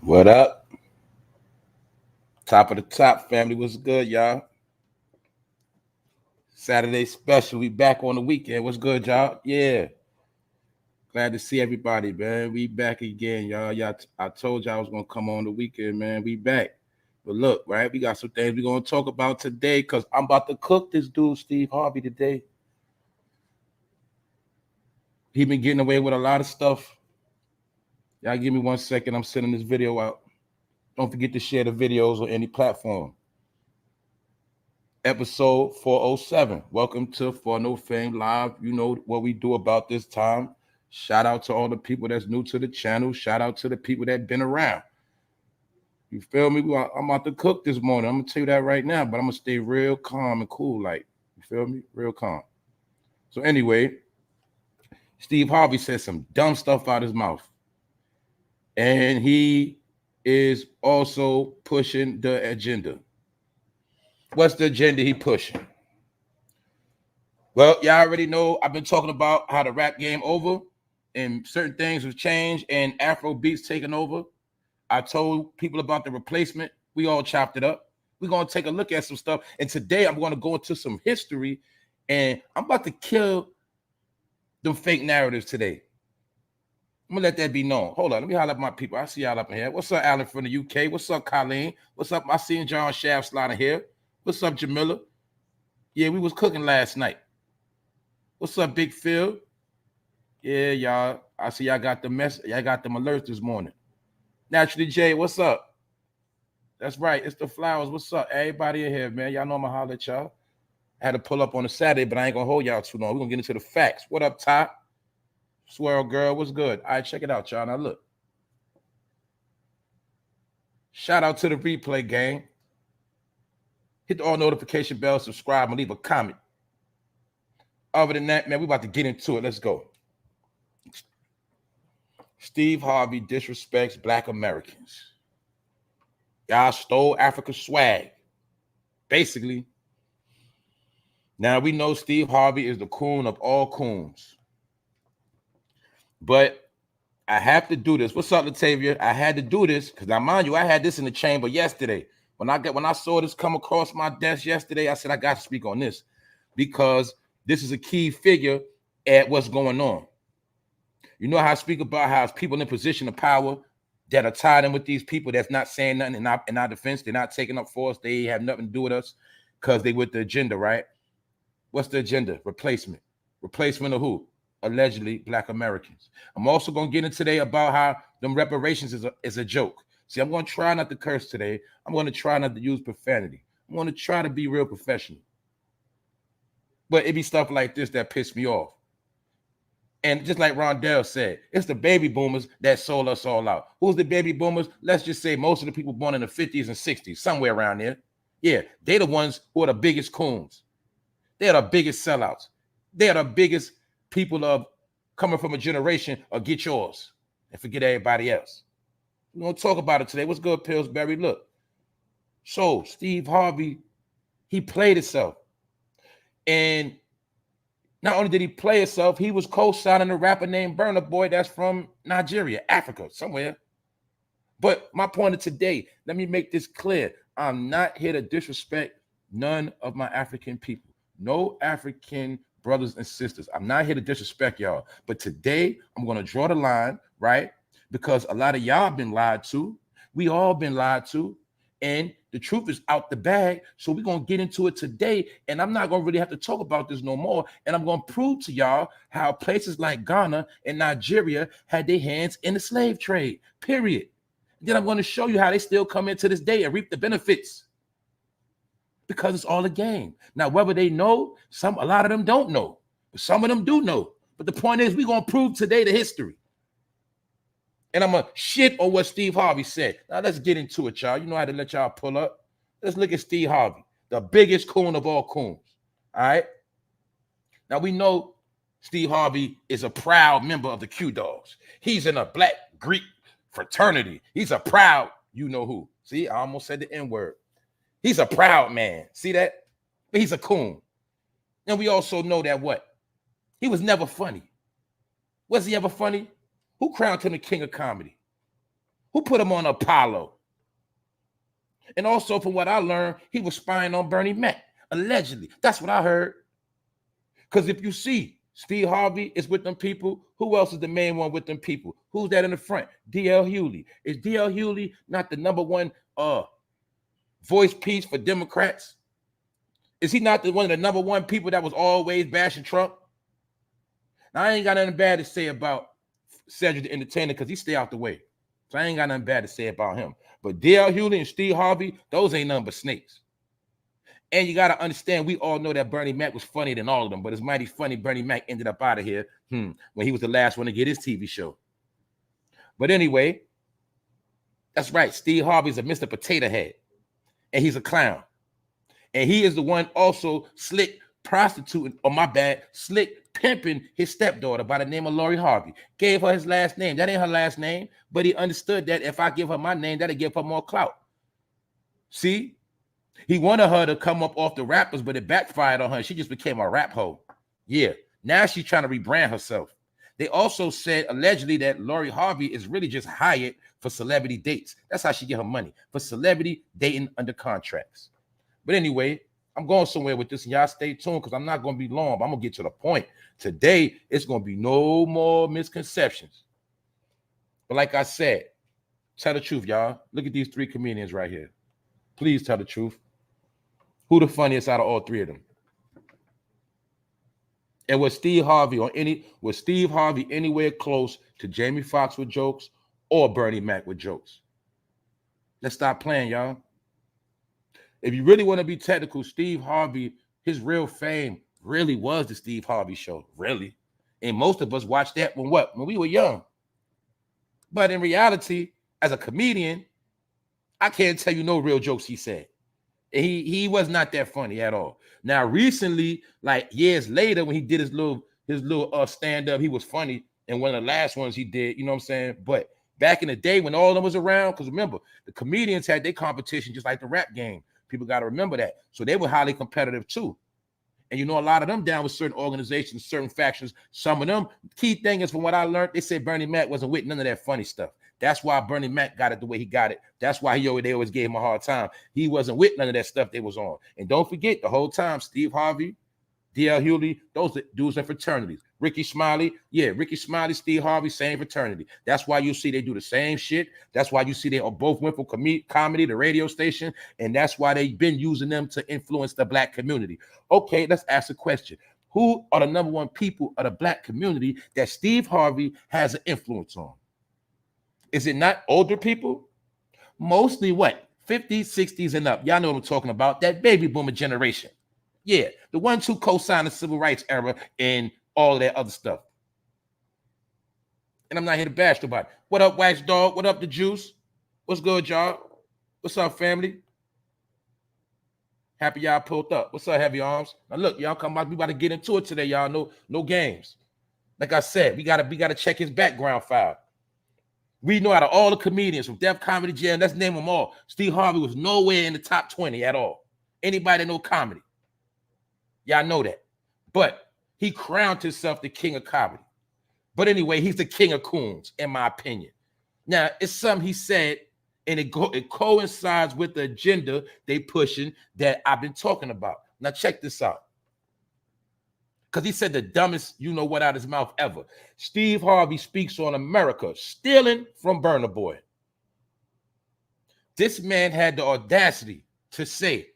What up? Top of the top, family. What's good, y'all? Saturday special. We back on the weekend. What's good, y'all? Yeah. Glad to see everybody, man. We back again, y'all. I told y'all I was gonna come on the weekend, man. We back. But look, right? We got some things we're gonna talk about today because I'm about to cook this dude, Steve Harvey, today. He been getting away with a lot of stuff. Y'all give me 1 second. I'm sending this video out. Don't forget to share the videos on any platform. Episode 407. Welcome to For No Fame Live. You know what we do about this time. Shout out to all the people that's new to the channel. Shout out to the people that been around. You feel me? I'm about to cook this morning. I'm going to tell you that right now, but I'm going to stay real calm and cool. Like, you feel me? Real calm. So anyway, Steve Harvey said some dumb stuff out his mouth. And he is also pushing the agenda. What's the agenda he pushing? Well, y'all already know I've been talking about how the rap game over and certain things have changed and Afro beats taking over. I told people about the replacement. We all chopped it up. We're going to take a look at some stuff. And today I'm going to go into some history and I'm about to kill them fake narratives today. I'm going to let that be known. Hold on. Let me holler at my people. I see y'all up in here. What's up, Alan from the UK? What's up, Colleen? What's up? I seen John Shaft sliding here. What's up, Jamila? Yeah, we was cooking last night. What's up, Big Phil? Yeah, y'all. I see y'all got the mess. Y'all got them alerts this morning. Naturally J, what's up? That's right. It's the flowers. What's up? Everybody in here, man. Y'all know I'm going to holler at y'all. I had to pull up on a Saturday, but I ain't going to hold y'all too long. We're going to get into the facts. What up, Ty? Swirl girl, what's good? All right, check it out, y'all. Now, look. Shout out to the replay gang. Hit the all notification bell, subscribe, and leave a comment. Other than that, man, we about to get into it. Let's go. Steve Harvey disrespects Black Americans. Y'all stole Africa's swag. Basically. Now, we know Steve Harvey is the coon of all coons. But I have to do this. What's up, Latavia? I had to do this because now, mind you, I had this in the chamber yesterday. When I saw this come across my desk yesterday, I said I got to speak on this because this is a key figure at what's going on. You know how I speak about how it's people in position of power that are tied in with these people that's not saying nothing in our defense. They're not taking up for us. They have nothing to do with us because they with the agenda, right? What's the agenda? Replacement. Replacement of who? Allegedly Black Americans. I'm also going to get into today about how them reparations is a joke. See, I'm going to try not to curse today. I'm going to try not to use profanity. I'm going to try to be real professional. But it be stuff like this that piss me off. And just like Rondell said, it's the baby boomers that sold us all out. Who's the baby boomers? Let's just say most of the people born in the 50s and 60s, somewhere around there. Yeah, they're the ones who are the biggest coons. They're the biggest sellouts. They're the biggest people of coming from a generation of get yours and forget everybody else. We're going to talk about it today. What's good, Pillsbury? Look. So, Steve Harvey, he played himself. And not only did he play himself, he was co-signing a rapper named burnaboy that's from Nigeria, Africa, somewhere. But my point of today, let me make this clear. I'm not here to disrespect none of my African people. No African brothers and sisters. I'm not here to disrespect y'all. But today, I'm going to draw the line, right? Because a lot of y'all been lied to. We all been lied to. And the truth is out the bag. So we're going to get into it today. And I'm not going to really have to talk about this no more. And I'm going to prove to y'all how places like Ghana and Nigeria had their hands in the slave trade, period. Then I'm going to show you how they still come in to this day and reap the benefits. Because it's all a game. Now, whether they know, a lot of them don't know. But some of them do know. But the point is, we're going to prove today the history. And I'm going to shit on what Steve Harvey said. Now, let's get into it, y'all. You know how to let y'all pull up. Let's look at Steve Harvey, the biggest coon of all coons. All right? Now, we know Steve Harvey is a proud member of the Q Dogs. He's in a Black Greek fraternity. He's a proud, you know who. See, I almost said the N-word. He's a proud man. See that? But he's a coon. And we also know that what? He was never funny. Was he ever funny? Who crowned him the king of comedy? Who put him on Apollo? And also, from what I learned, he was spying on Bernie Mac, allegedly. That's what I heard. Because if you see, Steve Harvey is with them people. Who else is the main one with them people? Who's that in the front? D.L. Hughley. Is D.L. Hughley not the number one voice piece for Democrats? Is he not one of the number one people that was always bashing Trump? Now, I ain't got nothing bad to say about Cedric the Entertainer because he stay out the way. So I ain't got nothing bad to say about him. But D.L. Hughley and Steve Harvey, those ain't nothing but snakes. And you got to understand, we all know that Bernie Mac was funnier than all of them, but it's mighty funny Bernie Mac ended up out of here when he was the last one to get his TV show. But anyway, that's right. Steve Harvey's a Mr. Potato Head, and he's a clown. And he is the one also slick prostituting, slick pimping his stepdaughter by the name of Lori Harvey. Gave her his last name. That ain't her last name, but he understood that if I give her my name, that'll give her more clout. See? He wanted her to come up off the rappers, but it backfired on her. She just became a rap hoe. Yeah. Now she's trying to rebrand herself. They also said allegedly that Lori Harvey is really just hired for celebrity dates. That's how she get her money, for celebrity dating under contracts. But anyway, I'm going somewhere with this, and y'all stay tuned because I'm not going to be long, but I'm going to get to the point. Today, it's going to be no more misconceptions. But like I said, tell the truth, y'all. Look at these three comedians right here. Please tell the truth. Who the funniest out of all three of them? And was Steve Harvey anywhere close to Jamie Foxx with jokes or Bernie Mac with jokes? Let's stop playing, y'all. If you really want to be technical, Steve Harvey, his real fame really was the Steve Harvey Show, really. And most of us watched that when we were young. But in reality, as a comedian, I can't tell you no real jokes he said. He was not that funny at all. Now, recently, like years later, when he did his little stand-up, he was funny. And one of the last ones he did, you know what I'm saying? But back in the day when all of them was around, because remember, the comedians had their competition just like the rap game. People got to remember that. So they were highly competitive too. And you know, a lot of them down with certain organizations, certain factions. Some of them, key thing is from what I learned, they said Bernie Mac wasn't with none of that funny stuff. That's why Bernie Mac got it the way he got it. That's why they always gave him a hard time. He wasn't with none of that stuff they was on. And don't forget, the whole time, Steve Harvey, D.L. Hughley, those dudes in fraternities. Ricky Smiley, Steve Harvey, same fraternity. That's why you see they do the same shit. That's why you see they both went for comedy, the radio station, and that's why they've been using them to influence the black community. Okay, let's ask a question. Who are the number one people of the black community that Steve Harvey has an influence on? Is it not older people? Mostly what? 50s, 60s, and up. Y'all know what I'm talking about. That baby boomer generation. Yeah, the ones who co-signed the civil rights era and all of that other stuff. And I'm not here to bash nobody. What up, Wax Dog? What up, The Juice? What's good, y'all? What's up, family? Happy y'all pulled up. What's up, Heavy Arms? Now look, y'all come out. We about to get into it today, y'all. No games. Like I said, we gotta check his background file. We know out of all the comedians from Def Comedy Jam, let's name them all. Steve Harvey was nowhere in the top 20 at all. Anybody that know comedy. Y'all know that. But he crowned himself the king of comedy. But anyway, he's the king of coons, in my opinion. Now, it's something he said, and it coincides with the agenda they pushing that I've been talking about. Now, check this out. Because he said the dumbest you-know-what out of his mouth ever. Steve Harvey speaks on America stealing from Burna Boy. This man had the audacity to say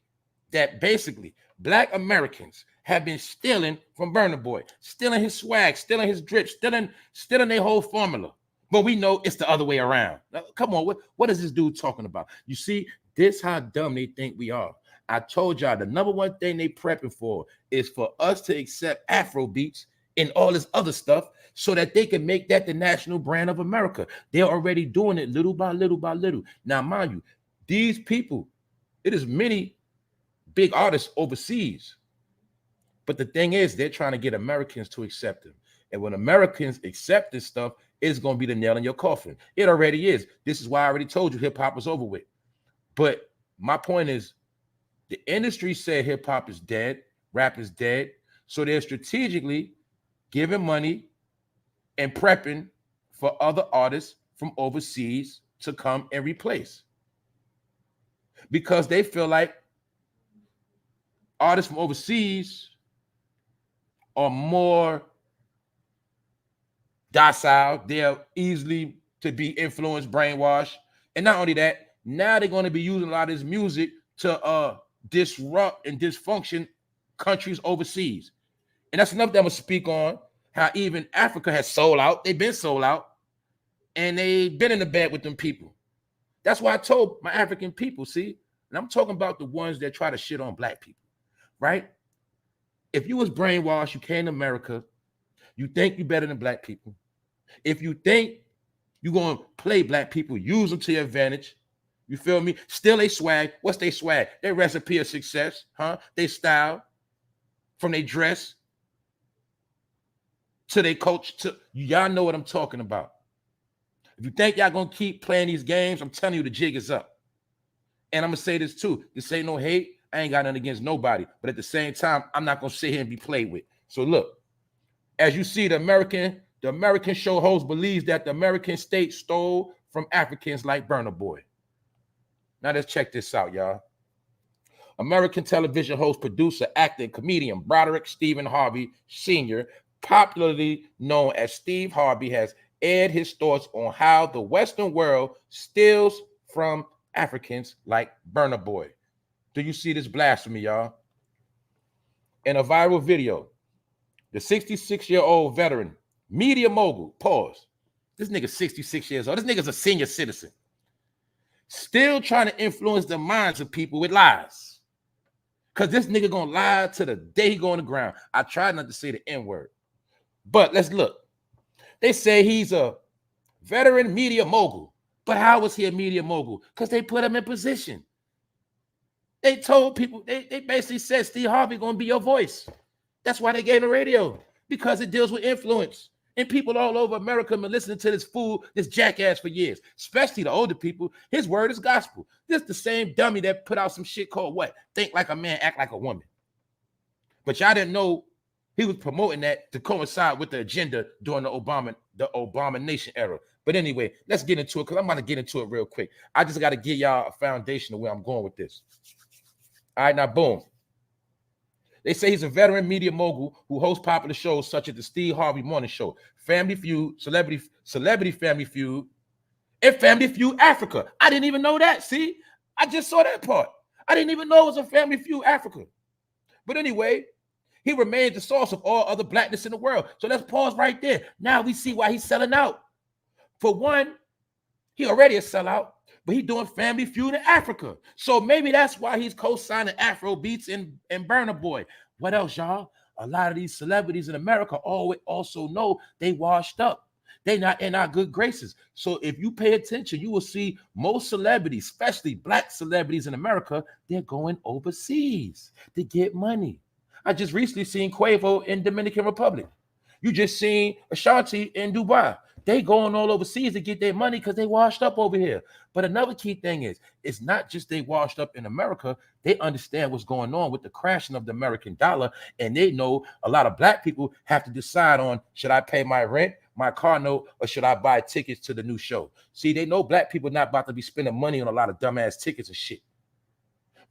that basically Black Americans have been stealing from Burna Boy, stealing his swag, stealing his drip, stealing their whole formula. But we know it's the other way around. Now, come on, what is this dude talking about? You see, this how dumb they think we are. I told y'all the number one thing they prepping for is for us to accept Afro beats and all this other stuff so that they can make that the national brand of America. They're already doing it little by little by little. Now, mind you, these people, it is many big artists overseas. But the thing is, they're trying to get Americans to accept them. And when Americans accept this stuff, it's going to be the nail in your coffin. It already is. This is why I already told you hip-hop is over with. But my point is, the industry said hip-hop is dead, rap is dead. So they're strategically giving money and prepping for other artists from overseas to come and replace, because they feel like artists from overseas are more docile. They're easily to be influenced, brainwashed. And not only that, now they're going to be using a lot of this music to disrupt and dysfunction countries overseas. And that's enough that I'm going to speak on how even Africa has sold out. They've been sold out, and they've been in the bed with them people. That's why I told my African people, see, and I'm talking about the ones that try to shit on black people, right? If you was brainwashed, you came to America, you think you're better than black people. If you think you're going to play black people, use them to your advantage, you feel me? Still they swag. What's they swag? Their recipe of success, huh? They style, from their dress to their coach, to y'all know what I'm talking about. If you think y'all gonna keep playing these games, I'm telling you the jig is up. And I'm gonna say this too. This ain't no hate. I ain't got nothing against nobody. But at the same time, I'm not gonna sit here and be played with. So look, as you see, the American show host believes that the American state stole from Africans like Burna Boy. Now let's check this out, y'all. American television host, producer, actor, and comedian Broderick Stephen Harvey Sr., popularly known as Steve Harvey, has aired his thoughts on how the Western world steals from Africans like Burna Boy. Do you see this blasphemy, y'all? In a viral video, the 66-year-old veteran, media mogul, pause. This nigga's 66 years old. This nigga's a senior citizen. Still trying to influence the minds of people with lies. Because this nigga gonna lie to the day he go on the ground. I tried not to say the N-word. But let's look. They say he's a veteran media mogul. But how was he a media mogul? Because they put him in position. They told people, they basically said Steve Harvey gonna be your voice. That's why they gave him the radio. Because it deals with influence. And people all over America have been listening to this fool, this jackass for years, especially the older people. His word is gospel. This is the same dummy that put out some shit called what? Think like a man, act like a woman. But y'all didn't know he was promoting that to coincide with the agenda during the Obama nation era. But anyway, let's get into it, because I'm about to get into it real quick. I just got to give y'all a foundation of where I'm going with this. All right, now boom. They say he's a veteran media mogul who hosts popular shows such as the Steve Harvey Morning Show, Family Feud, Celebrity Family Feud, and Family Feud Africa. I didn't even know that. See, I just saw that part. I didn't even know it was a Family Feud Africa. But anyway, he remains the source of all other blackness in the world. So let's pause right there. Now we see why he's selling out. For one, he already a sellout, but he's doing Family Feud in Africa. So maybe that's why he's co-signing Afro beats and Burna Boy. What else, y'all? A lot of these celebrities in America also know they washed up. They're not in our good graces. So if you pay attention, you will see most celebrities, especially black celebrities in America, they're going overseas to get money. I just recently seen Quavo in Dominican Republic. You just seen Ashanti in Dubai. They going all overseas to get their money because they washed up over here. But another key thing is, it's not just they washed up in America. They understand what's going on with the crashing of the American dollar. And they know a lot of black people have to decide on, should I pay my rent, my car note, or should I buy tickets to the new show? See, they know black people not about to be spending money on a lot of dumbass tickets and shit.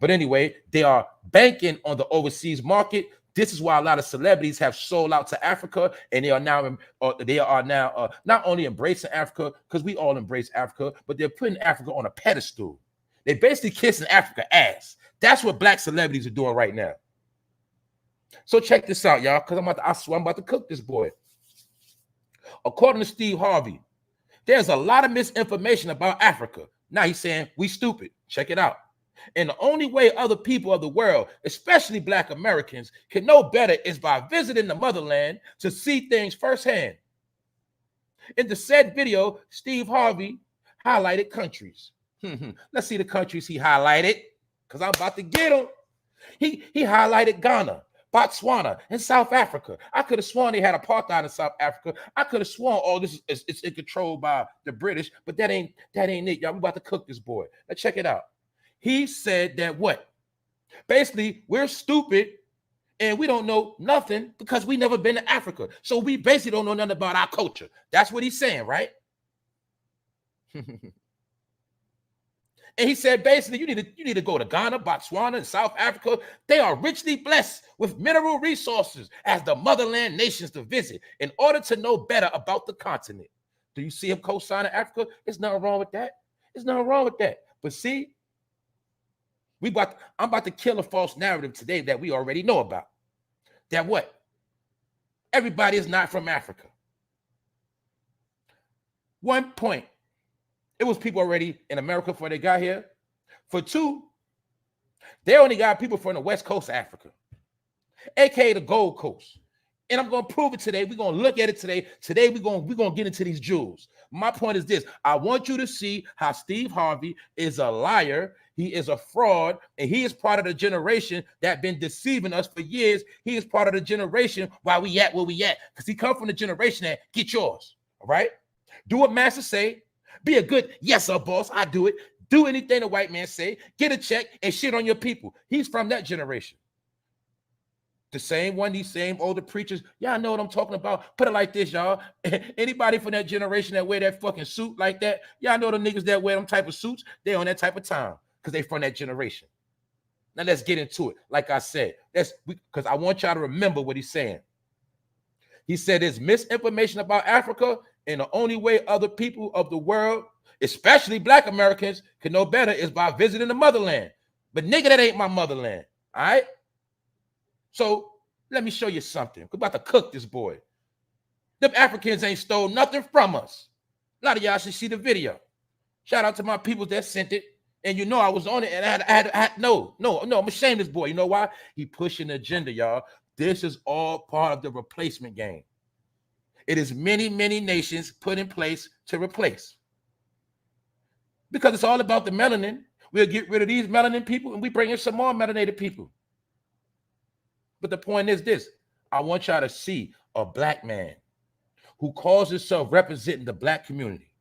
But anyway, they are banking on the overseas market. This is why a lot of celebrities have sold out to Africa, and they are now not only embracing Africa, because we all embrace Africa, but they're putting Africa on a pedestal. They're basically kissing Africa ass. That's what black celebrities are doing right now. So check this out, y'all, because I swear I'm about to cook this boy. According to Steve Harvey, there's a lot of misinformation about Africa. Now he's saying we stupid. Check it out. And the only way other people of the world, especially black Americans, can know better is by visiting the motherland to see things firsthand. In the said video, Steve Harvey highlighted countries. Let's see the countries he highlighted, because I'm about to get them. He highlighted Ghana, Botswana, and South Africa. I could have sworn they had apartheid in South Africa. I could have sworn all this is controlled by the British, but that ain't it, y'all. I'm about to cook this boy. Now check it out. He said that what? Basically, we're stupid and we don't know nothing because we never been to Africa. So we basically don't know nothing about our culture. That's what he's saying, right? And he said, basically, you need to go to Ghana, Botswana, and South Africa. They are richly blessed with mineral resources as the motherland nations to visit in order to know better about the continent. Do you see him co-signing Africa? There's nothing wrong with that. There's nothing wrong with that. But see, I'm about to kill a false narrative today that we already know about. That what? Everybody is not from Africa. One point, it was people already in America before they got here. For two, they only got people from the West Coast of Africa, aka the Gold Coast. And I'm going to prove it today. We're going to look at it today. Today, we're going to get into these jewels. My point is this. I want you to see how Steve Harvey is a liar. He is a fraud, and he is part of the generation that been deceiving us for years. He is part of the generation why we at where we at, because he come from the generation that get yours, all right? Do what master say. Be a good, yes, sir, boss, I do it. Do anything the white man say. Get a check and shit on your people. He's from that generation. The same one, these same older preachers. Y'all know what I'm talking about. Put it like this, y'all. Anybody from that generation that wear that fucking suit like that, y'all know the niggas that wear them type of suits, they on that type of time because they from that generation. Now let's get into it. Like I said, because I want y'all to remember what he's saying. He said there's misinformation about Africa, and the only way other people of the world, especially Black Americans, can know better is by visiting the motherland. But nigga, that ain't my motherland. All right? So let me show you something. We're about to cook this boy. Them Africans ain't stole nothing from us. A lot of y'all should see the video. Shout out to my people that sent it. And you know I was on it, and I had no, I'm ashamed of this boy. You know why? He pushing the agenda, y'all. This is all part of the replacement game. It is many, many nations put in place to replace. Because it's all about the melanin. We'll get rid of these melanin people, and we bring in some more melanated people. But the point is this. I want y'all to see a Black man who calls himself representing the Black community,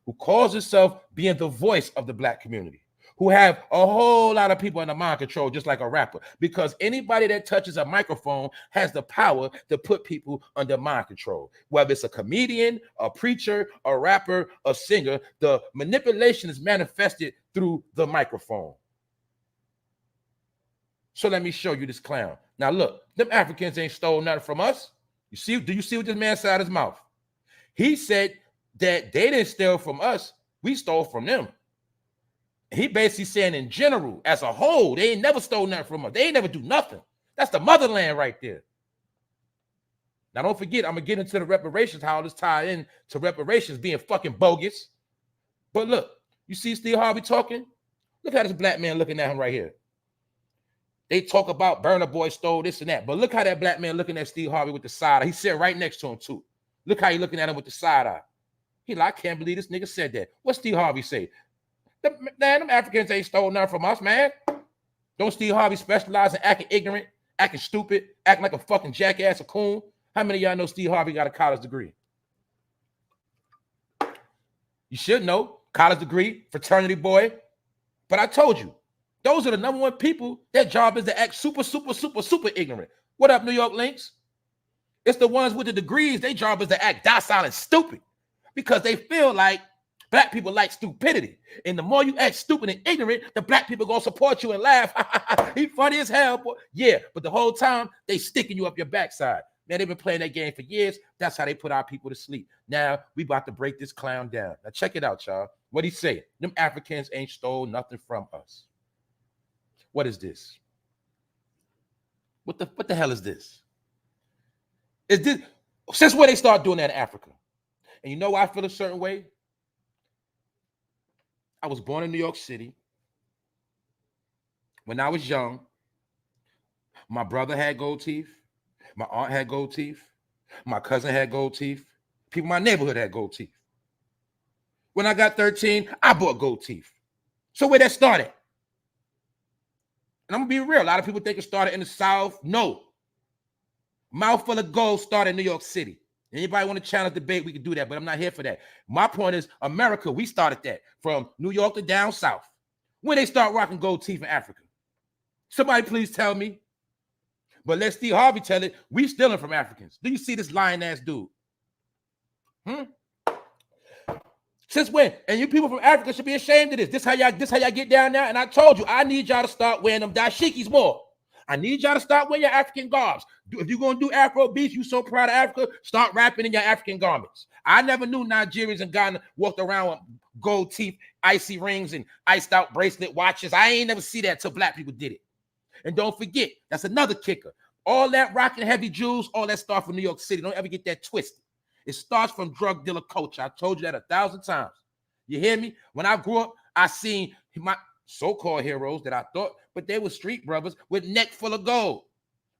who calls himself being the voice of the Black community, who have a whole lot of people under mind control, just like a rapper, because anybody that touches a microphone has the power to put people under mind control. Whether it's a comedian, a preacher, a rapper, a singer, the manipulation is manifested through the microphone. So let me show you this clown. Now look, them Africans ain't stole nothing from us. You see, do you see what this man said out his mouth? He said that they didn't steal from us, we stole from them. He basically saying in general, as a whole, they ain't never stole nothing from us. They ain't never do nothing. That's the motherland right there. Now don't forget, I'm gonna get into the reparations, how this tie in to reparations being fucking bogus. But look, you see Steve Harvey talking? Look how this Black man looking at him right here. They talk about burnaboy stole this and that, but look how that Black man looking at Steve Harvey with the side eye. He's sitting right next to him too. Look how he looking at him with the side eye. He like, I can't believe this nigga said that. What Steve Harvey say? Man, them Africans ain't stole nothing from us, man. Don't Steve Harvey specialize in acting ignorant, acting stupid, acting like a fucking jackass, a coon? How many of y'all know Steve Harvey got a college degree? You should know. College degree, fraternity boy. But I told you, those are the number one people. Their job is to act super, super, super, super ignorant. What up, New York Lynx? It's the ones with the degrees. Their job is to act docile and stupid because they feel like Black people like stupidity. And the more you act stupid and ignorant, the Black people going to support you and laugh. He funny as hell, boy. Yeah, but the whole time, they sticking you up your backside. Man, they've been playing that game for years. That's how they put our people to sleep. Now, we about to break this clown down. Now, check it out, y'all. What he say? Them Africans ain't stole nothing from us. What is this? What the hell is this? Is this since when they start doing that in Africa? And you know why I feel a certain way? I was born in New York City. When I was young, my brother had gold teeth. My aunt had gold teeth. My cousin had gold teeth. People in my neighborhood had gold teeth. When I got 13, I bought gold teeth. So where that started? And I'm going to be real. A lot of people think it started in the South. No. Mouthful of gold started in New York City. Anybody want to challenge debate, we can do that, but I'm not here for that. My point is, America, we started that from New York to down south. When they start rocking gold teeth in Africa? Somebody please tell me. But let Steve Harvey tell it, we stealing from Africans. Do you see this lying ass dude? Since Since when? And you people from Africa should be ashamed of this. This how y'all get down there. And I told you, I need y'all to start wearing them dashikis more. I need y'all to start wearing your African garbs. If you're going to do Afro beats, you so proud of Africa, start rapping in your African garments. I never knew Nigerians and Ghana walked around with gold teeth, icy rings, and iced out bracelet watches. I ain't never see that till black people did it. And don't forget, that's another kicker. All that rocking heavy jewels, all that starts from New York City. Don't ever get that twisted. It starts from drug dealer culture. I told you that 1,000 times. You hear me? When I grew up, I seen my so-called heroes that I thought, but they were street brothers with neck full of gold.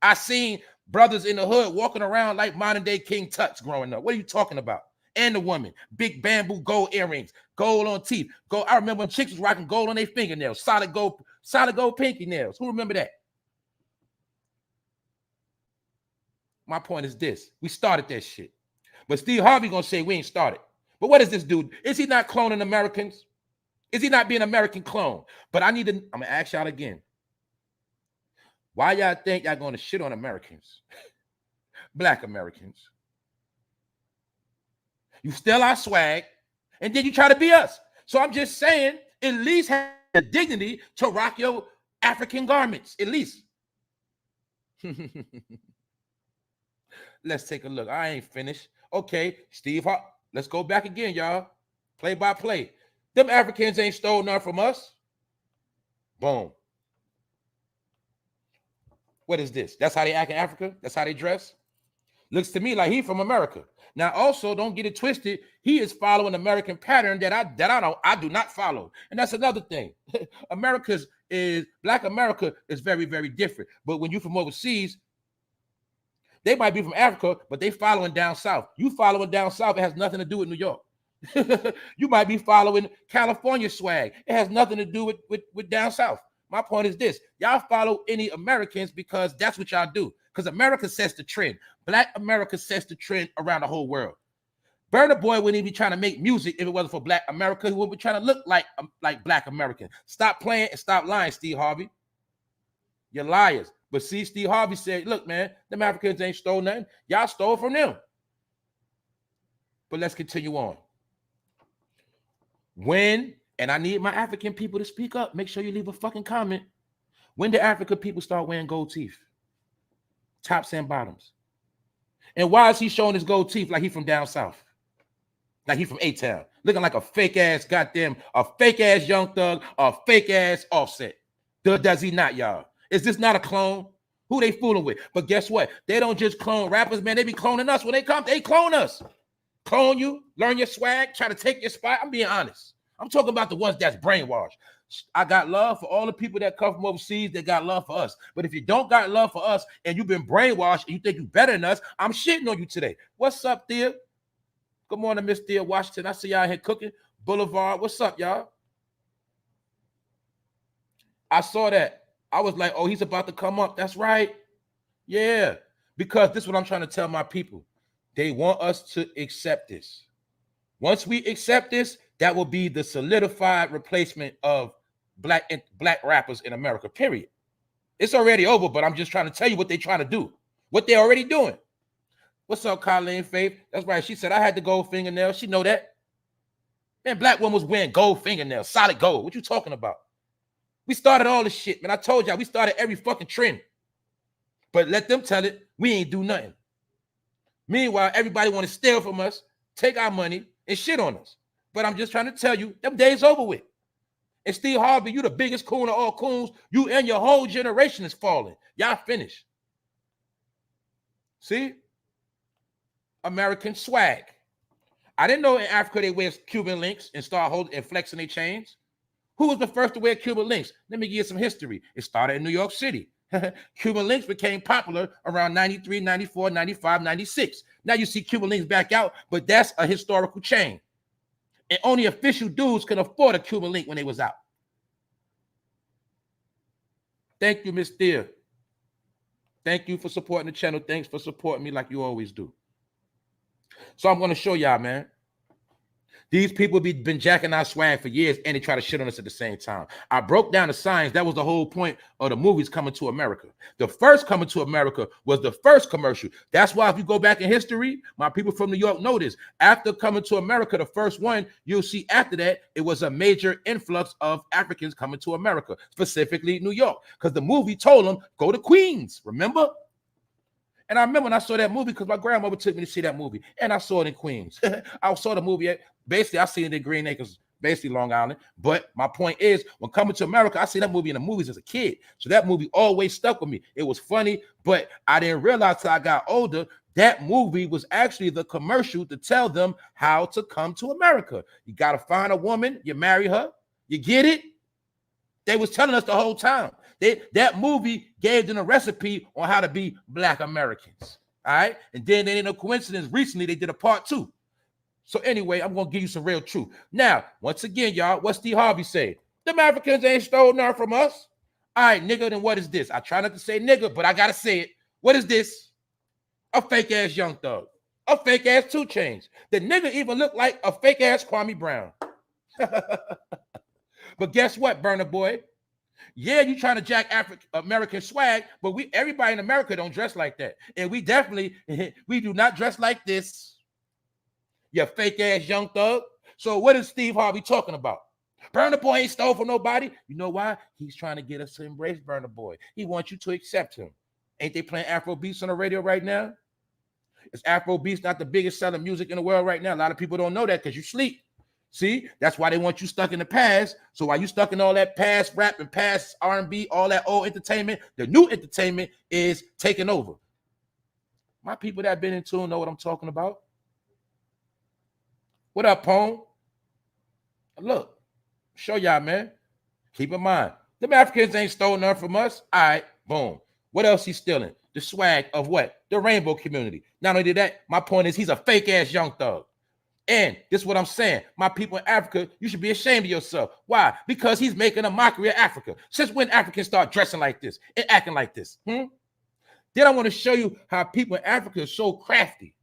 I seen brothers in the hood walking around like modern day King Tut's growing up. What are you talking about? And the woman, big bamboo gold earrings, gold on teeth. Gold. I remember when chicks was rocking gold on their fingernails, solid gold pinky nails. Who remember that? My point is this. We started that shit. But Steve Harvey gonna say we ain't started. But what is this dude? Is he not cloning Americans? Is he not being an American clone? But I'm gonna ask y'all again. Why y'all think y'all gonna shit on Americans? Black Americans. You steal our swag, and then you try to be us. So I'm just saying, at least have the dignity to rock your African garments, at least. Let's take a look. I ain't finished. Okay, Steve, let's go back again, y'all. Play by play. Them Africans ain't stole none from us. Boom. What is this? That's how they act in Africa? That's how they dress? Looks to me like he from America. Now, also, don't get it twisted. He is following American pattern that I do not follow. And that's another thing. Black America is very, very different. But when you from overseas, they might be from Africa, but they following down south. You following down south, it has nothing to do with New York. You might be following California swag. It has nothing to do with down south. My point is this. Y'all follow any Americans because that's what y'all do. Because America sets the trend. Black America sets the trend around the whole world. Burna Boy wouldn't even be trying to make music if it wasn't for Black America. He would be trying to look like Black American. Stop playing and stop lying, Steve Harvey. You're liars. But see, Steve Harvey said, look, man, them Africans ain't stole nothing. Y'all stole from them. But let's continue on. When, and I need my African people to speak up, make sure you leave a fucking comment. When did African people start wearing gold teeth? Tops and bottoms. And why is he showing his gold teeth like he from down south? Like he from A-Town. Looking like a fake-ass Young Thug, a fake-ass Offset. Does he not, y'all? Is this not a clone? Who they fooling with? But guess what? They don't just clone rappers, man. They be cloning us. When they come, they clone us. Clone you, learn your swag, try to take your spot. I'm being honest. I'm talking about the ones that's brainwashed. I got love for all the people that come from overseas that got love for us. But if you don't got love for us and you've been brainwashed and you think you're better than us, I'm shitting on you today. What's up, Thea? Good morning, Miss Thea Washington. I see y'all here cooking. Boulevard. What's up, y'all? I saw that. I was like, oh, he's about to come up. That's right. Yeah. Because this is what I'm trying to tell my people. They want us to accept this. Once we accept this, that will be the solidified replacement of black rappers in America, period. It's already over, but I'm just trying to tell you what they're trying to do, what they're already doing. What's up, Colleen Faith? That's right. She said, I had the gold fingernails. She know that. Man, black woman was wearing gold fingernails, solid gold. What you talking about? We started all this shit, man. I told y'all, we started every fucking trend. But let them tell it, we ain't do nothing. Meanwhile, everybody want to steal from us, take our money, and shit on us. But I'm just trying to tell you, them days over with. And Steve Harvey, you the biggest coon of all coons. You and your whole generation is falling. Y'all finished. See? American swag. I didn't know in Africa they wear Cuban links and start holding and flexing their chains. Who was the first to wear Cuban links? Let me give you some history. It started in New York City. Cuban links became popular around 93, 94, 95, 96. Now you see Cuban links back out, but that's a historical chain. And only official dudes can afford a Cuban link when they was out. Thank you, Miss Thea. Thank you for supporting the channel. Thanks for supporting me like you always do. So I'm going to show y'all, man. These people been jacking our swag for years, and they try to shit on us at the same time. I broke down the signs. That was the whole point of the movies coming to America. The first coming to America was the first commercial. That's why if you go back in history, my people from New York know this. After coming to America, the first one, you'll see after that, it was a major influx of Africans coming to America, specifically New York, because the movie told them, go to Queens, remember? And I remember when I saw that movie because my grandmother took me to see that movie, and I saw it in Queens. I saw the movie basically I seen it in Green Acres, basically Long Island. But my point is, when coming to America, I seen that movie in the movies as a kid. So that movie always stuck with me. It was funny, but I didn't realize till I got older that movie was actually the commercial to tell them how to come to America. You got to find a woman, you marry her, you get it? They was telling us the whole time. That movie gave them a recipe on how to be Black Americans. All right. And then there ain't no coincidence. Recently, they did a part 2. So anyway, I'm gonna give you some real truth. Now, once again, y'all, what Steve Harvey say? Them Africans ain't stole nothing from us. All right, nigga, then what is this? I try not to say nigga, but I gotta say it. What is this? A fake ass Young Thug, a fake ass 2 Chainz. The nigga even looked like a fake ass Kwame Brown. But guess what, Burna Boy? Yeah, you trying to jack American swag, but everybody in America don't dress like that. And we definitely, we do not dress like this. You fake ass Young Thug. So what is Steve Harvey talking about? Burna Boy ain't stole from nobody. You know why? He's trying to get us to embrace Burna Boy. He wants you to accept him. Ain't they playing Afro beats on the radio right now? Is Afro beats not the biggest selling music in the world right now? A lot of people don't know that because you sleep. See, that's why they want you stuck in the past. So while you stuck in all that past rap and past R&B, all that old entertainment, the new entertainment is taking over. My people that been in tune know what I'm talking about. What up, Pone? Look, show y'all, man. Keep in mind, them Africans ain't stolen nothing from us. All right, boom. What else he's stealing? The swag of what? The rainbow community. Not only that, my point is he's a fake ass Young Thug. And this is what I'm saying. My people in Africa, you should be ashamed of yourself. Why? Because he's making a mockery of Africa. Since when Africans start dressing like this and acting like this? Then I want to show you how people in Africa are so crafty.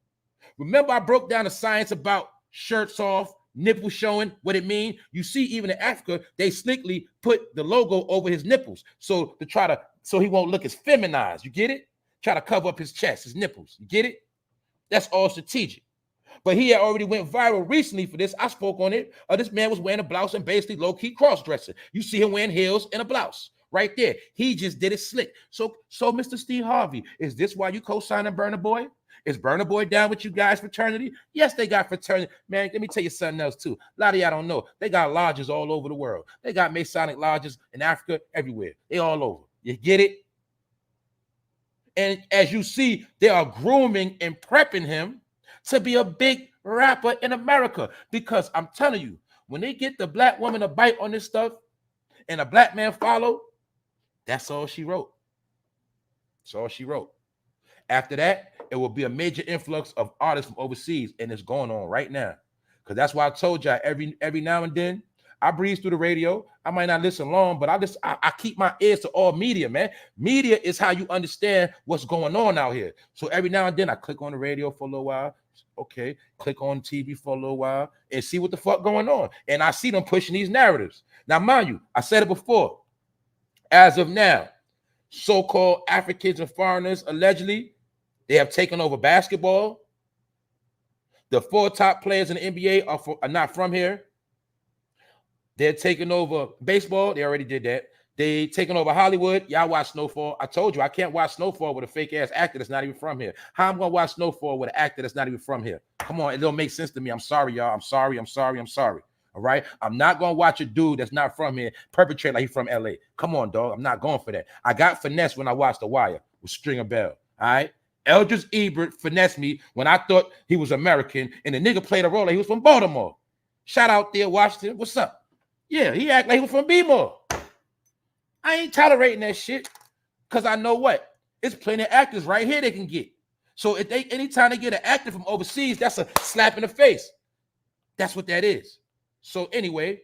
Remember, I broke down the science about shirts off, nipples showing, what it means. You see, even in Africa, they sneakily put the logo over his nipples so he won't look as feminized. You get it? Try to cover up his chest, his nipples. You get it? That's all strategic. But he had already went viral recently for this. I spoke on it. This man was wearing a blouse and basically low-key cross-dressing. You see him wearing heels and a blouse right there. He just did it slick. So Mr. Steve Harvey, is this why you co-signing Burna Boy? Is Burna Boy down with you guys' fraternity? Yes, they got fraternity. Man, let me tell you something else too. A lot of y'all don't know. They got lodges all over the world. They got Masonic lodges in Africa, everywhere. They all over. You get it? And as you see, they are grooming and prepping him to be a big rapper in America. Because I'm telling you, when they get the black woman to bite on this stuff and a black man follow, that's all she wrote. That's all she wrote. After that, it will be a major influx of artists from overseas, and it's going on right now. Because that's why I told y'all every now and then, I breeze through the radio. I might not listen long, but I keep my ears to all media, man. Media is how you understand what's going on out here. So every now and then, I click on the radio for a little while. Okay, click on TV for a little while and see what the fuck going on. And I see them pushing these narratives. Now, mind you, I said it before. As of now, so-called Africans and foreigners, allegedly, they have taken over basketball. The 4 top players in the NBA are not from here. They're taking over baseball. They already did that. They taking over Hollywood. Y'all watch Snowfall. I told you I can't watch Snowfall with a fake ass actor that's not even from here. How I'm gonna watch Snowfall with an actor that's not even from here? Come on, it don't make sense to me. I'm sorry, y'all. I'm sorry. All right. I'm not gonna watch a dude that's not from here perpetrate like he's from LA. Come on, dog. I'm not going for that. I got finesse when I watched The Wire with Stringer Bell. All right. Eldridge Ebert finessed me when I thought he was American, and the nigga played a role like he was from Baltimore. Shout out there, Washington. What's up? Yeah, he act like he was from B-more. I ain't tolerating that shit because I know what? It's plenty of actors right here they can get. So if anytime they get an actor from overseas, that's a slap in the face. That's what that is. So anyway,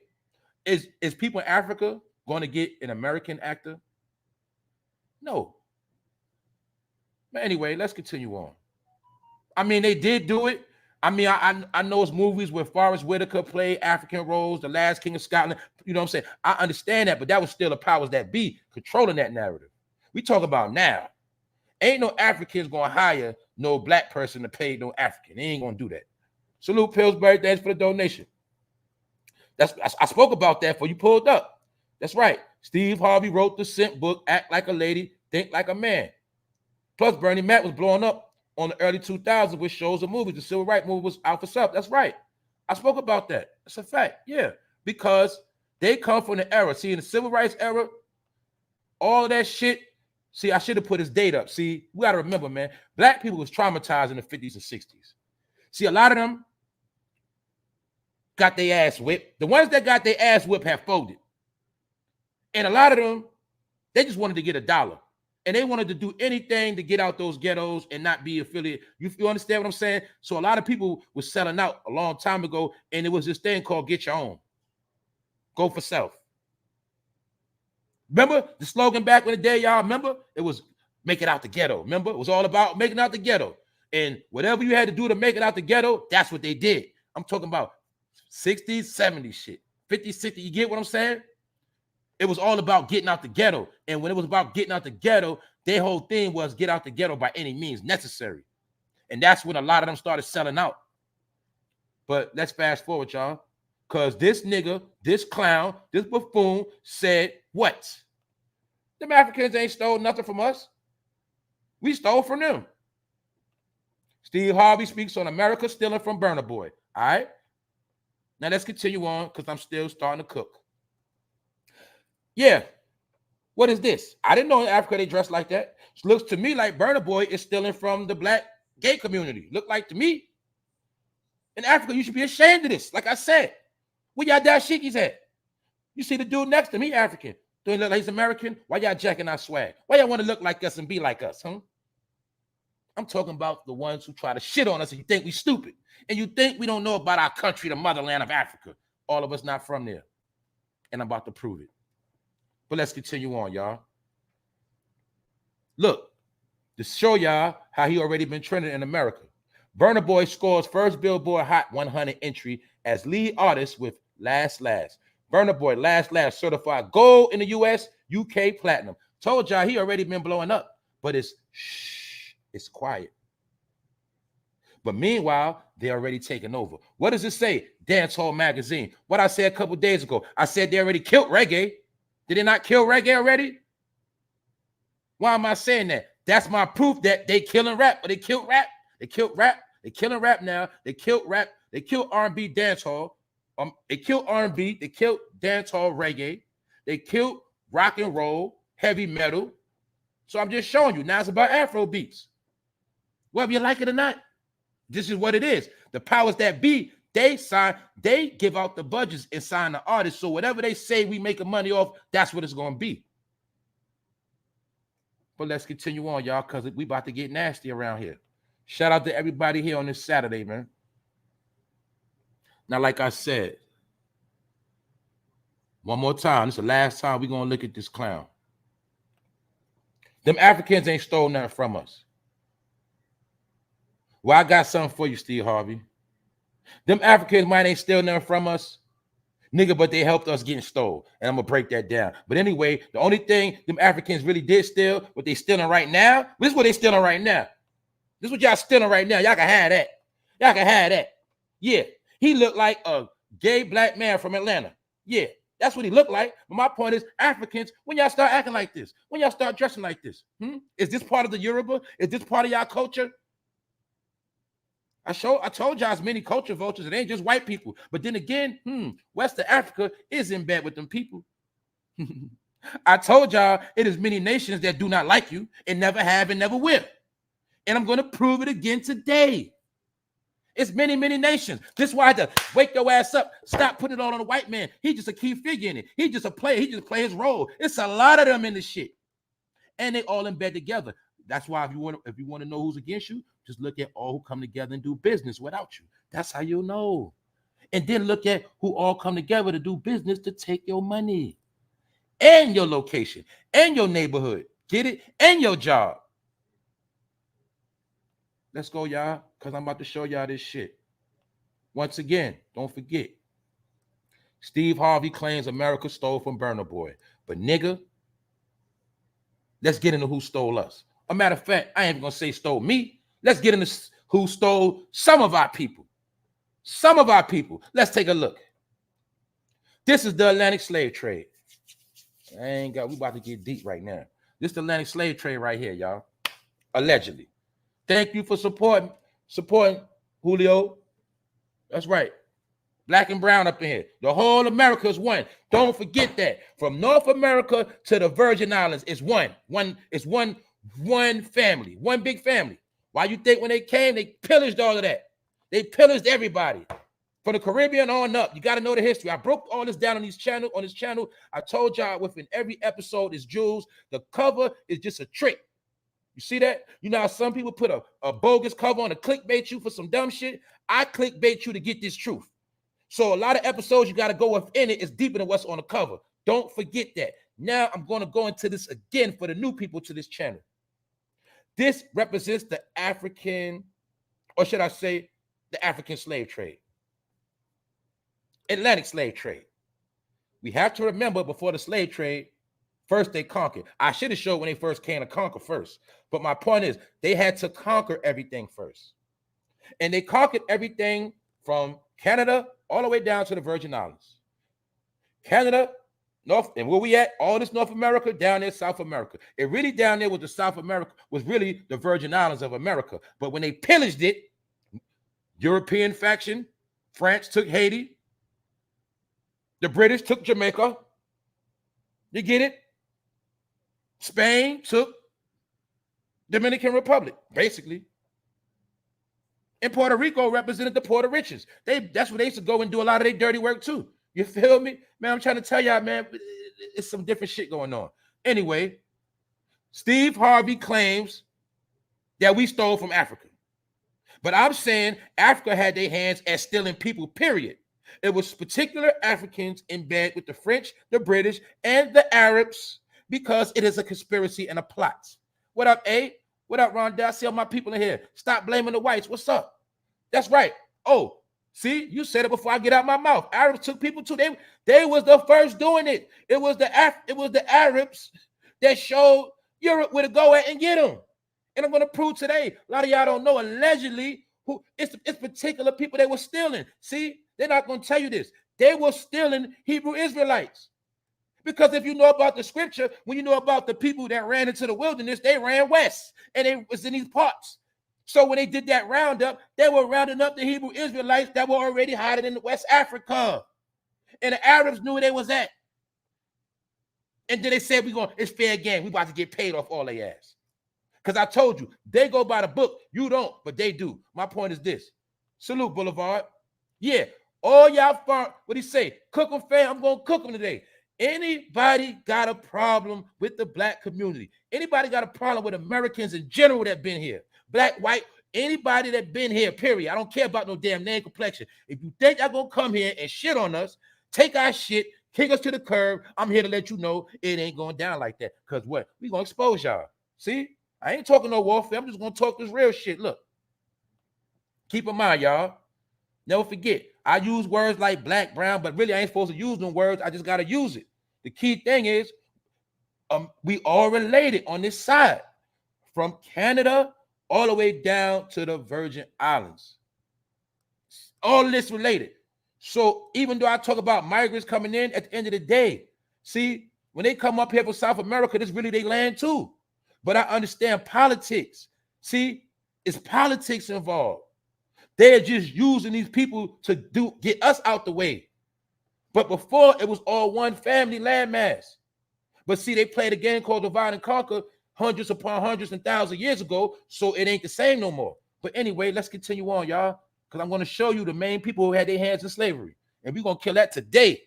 is people in Africa going to get an American actor? No. But anyway, let's continue on. I mean, they did do it. I mean, I know it's movies where Forrest Whitaker played African roles, The Last King of Scotland. You know what I'm saying? I understand that, but that was still the powers that be controlling that narrative. We talk about now. Ain't no Africans gonna hire no black person to pay no African. They ain't gonna do that. Salute Pillsbury. Thanks for the donation. I spoke about that before you pulled up. That's right. Steve Harvey wrote the Simp book, Act Like a Lady, Think Like a Man. Plus, Bernie Mac was blowing up on the early 2000s with shows and movies. The civil rights movement was out for self. That's right. I spoke about that. That's a fact. Yeah. Because they come from the era. See, in the civil rights era, all of that shit. See, I should have put his date up. See, we got to remember, man, black people was traumatized in the 50s and 60s. See, a lot of them got their ass whipped. The ones that got their ass whipped have folded. And a lot of them, they just wanted to get $1. And they wanted to do anything to get out those ghettos and not be affiliated. You understand what I'm saying? So a lot of people were selling out a long time ago, and it was this thing called get your own. Go for self. Remember the slogan back in the day, y'all? Remember? It was make it out the ghetto. Remember? It was all about making out the ghetto. And whatever you had to do to make it out the ghetto, that's what they did. I'm talking about 60s, 70s shit. 50s, 60s. You get what I'm saying? It was all about getting out the ghetto. And when it was about getting out the ghetto, their whole thing was get out the ghetto by any means necessary. And that's when a lot of them started selling out. But let's fast forward, y'all. Because this nigga, this clown, this buffoon said what? Them Africans ain't stole nothing from us. We stole from them. Steve Harvey speaks on America stealing from Burna Boy. All right? Now let's continue on because I'm still starting to cook. Yeah. What is this? I didn't know in Africa they dress like that. It looks to me like Burna Boy is stealing from the black gay community. Look like to me. In Africa, you should be ashamed of this. Like I said, where y'all dashikis at? You see the dude next to me, African. Do he look like he's American? Why y'all jacking our swag? Why y'all want to look like us and be like us, huh? I'm talking about the ones who try to shit on us and you think we stupid. And you think we don't know about our country, the motherland of Africa. All of us not from there. And I'm about to prove it. But let's continue on, y'all. Look, to show y'all how he already been trending in America. Burna Boy scores first Billboard Hot 100 entry as lead artist with Last Last. Burna Boy, Last Last, certified gold in the US, UK platinum. Told y'all he already been blowing up, but it's quiet. But meanwhile, they're already taking over. What does it say? Dancehall Magazine. What I said a couple days ago, I said they already killed reggae. Did they not kill reggae already? Why am I saying that? That's my proof that they killing rap, but they killed rap. They killed rap. They killing rap now. They killed rap. They killed R&B dancehall. They killed R&B. They killed dancehall reggae. They killed rock and roll, heavy metal. So I'm just showing you. Now it's about Afro beats. Whether you like it or not, this is what it is. The powers that be, they give out the budgets and sign the artists. So whatever they say we making money off, that's what it's going to be. But let's continue on, y'all, because we about to get nasty around here. Shout out to everybody here on this Saturday, man. Now, like I said, one more time. This is the last time we're going to look at this clown. Them Africans ain't stole nothing from us. Well, I got something for you, Steve Harvey. Them Africans might ain't steal nothing from us, nigga, but they helped us getting stole. And I'm going to break that down. But anyway, the only thing them Africans really did steal, what they stealing right now, this is what they stealing right now. This is what y'all stealing right now. Y'all can have that. Y'all can have that. Yeah. He looked like a gay black man from Atlanta. Yeah. That's what he looked like. But my point is, Africans, when y'all start acting like this, when y'all start dressing like this, is this part of the Yoruba? Is this part of y'all culture? I told y'all as many culture vultures. It ain't just white people. But then again, Western Africa is in bed with them people. I told y'all it is many nations that do not like you and never have and never will. And I'm going to prove it again today. It's many, many nations. This is why I had to wake your ass up. Stop putting it all on the white man. He just a key figure in it. He just a player. He just play his role. It's a lot of them in this shit. And they all in bed together. That's why if you want to know who's against you, just look at all who come together and do business without you. That's how you'll know. And then look at who all come together to do business to take your money and your location and your neighborhood. Get it? And your job. Let's go, y'all, because I'm about to show y'all this shit. Once again, don't forget, Steve Harvey claims America stole from Burna Boy. But nigga, let's get into who stole us. A matter of fact, I ain't even gonna say stole me. Let's get into who stole some of our people. Some of our people. Let's take a look. This is the Atlantic slave trade. We about to get deep right now. This is the Atlantic slave trade right here, y'all. Allegedly. Thank you for supporting Julio. That's right. Black and brown up in here. The whole America is one. Don't forget that. From North America to the Virgin Islands, it's one. It's one family, one big family. Why you think when they came, they pillaged all of that? They pillaged everybody. From the Caribbean on up. You got to know the history. I broke all this down on this channel. I told y'all within every episode is jewels. The cover is just a trick. You see that? You know how some people put a bogus cover on to clickbait you for some dumb shit? I clickbait you to get this truth. So a lot of episodes you got to go within it is deeper than what's on the cover. Don't forget that. Now I'm going to go into this again for the new people to this channel. This represents the African, or should I say, the African slave trade. Atlantic slave trade. We have to remember before the slave trade, first they conquered. I should have showed when they first came to conquer first. But my point is, they had to conquer everything first. And they conquered everything from Canada all the way down to the Virgin Islands. Canada, North, and where we at? All this North America, down there, South America. It really down there with the South America was really the Virgin Islands of America. But when they pillaged it, European faction, France took Haiti. The British took Jamaica. You get it? Spain took Dominican Republic, basically. And Puerto Rico represented the Puerto Riches. That's where they used to go and do a lot of their dirty work too. You feel me? Man, I'm trying to tell y'all, man, it's some different shit going on. Anyway, Steve Harvey claims that we stole from Africa. But I'm saying Africa had their hands at stealing people, period. It was particular Africans in bed with the French, the British, and the Arabs because it is a conspiracy and a plot. What up, A? What up, Rondell? I see all my people in here. Stop blaming the whites. What's up? That's right. Oh, see, you said it before I get out my mouth. Arabs took people too. They was the first doing it. It was the Arabs that showed Europe where to go at and get them. And I'm going to prove today. A lot of y'all don't know allegedly who it's particular people they were stealing. See, they're not going to tell you this. They were stealing Hebrew Israelites. Because if you know about the scripture, when you know about the people that ran into the wilderness, they ran west and they was in these parts. So when they did that roundup, they were rounding up the Hebrew Israelites that were already hiding in West Africa. And the Arabs knew where they was at. And then they said, it's fair game. We about to get paid off all their ass. Because I told you, they go by the book. You don't, but they do. My point is this. Salute, Boulevard. Yeah, all y'all farm, what he say? Cook them, fam. I'm going to cook them today. Anybody got a problem with the black community? Anybody got a problem with Americans in general that been here? Black, white, anybody that been here, period. I don't care about no damn name complexion. If you think y'all gonna come here and shit on us, take our shit, kick us to the curb, I'm here to let you know it ain't going down like that. Because what? We gonna expose y'all. See? I ain't talking no warfare. I'm just gonna talk this real shit. Look. Keep in mind, y'all. Never forget, I use words like black, brown, but really I ain't supposed to use them words. I just gotta use it. The key thing is we all related on this side from Canada all the way down to the Virgin Islands. All of this related. So even though I talk about migrants coming in, at the end of the day, see, when they come up here from South America, this really their land too. But I understand politics. See, it's politics involved. They're just using these people to get us out the way. But before, it was all one family landmass. But see, they played a game called Divide and Conquer hundreds upon hundreds and thousands of years ago, so it ain't the same no more. But anyway, let's continue on, y'all, because I'm going to show you the main people who had their hands in slavery. And we're going to kill that today.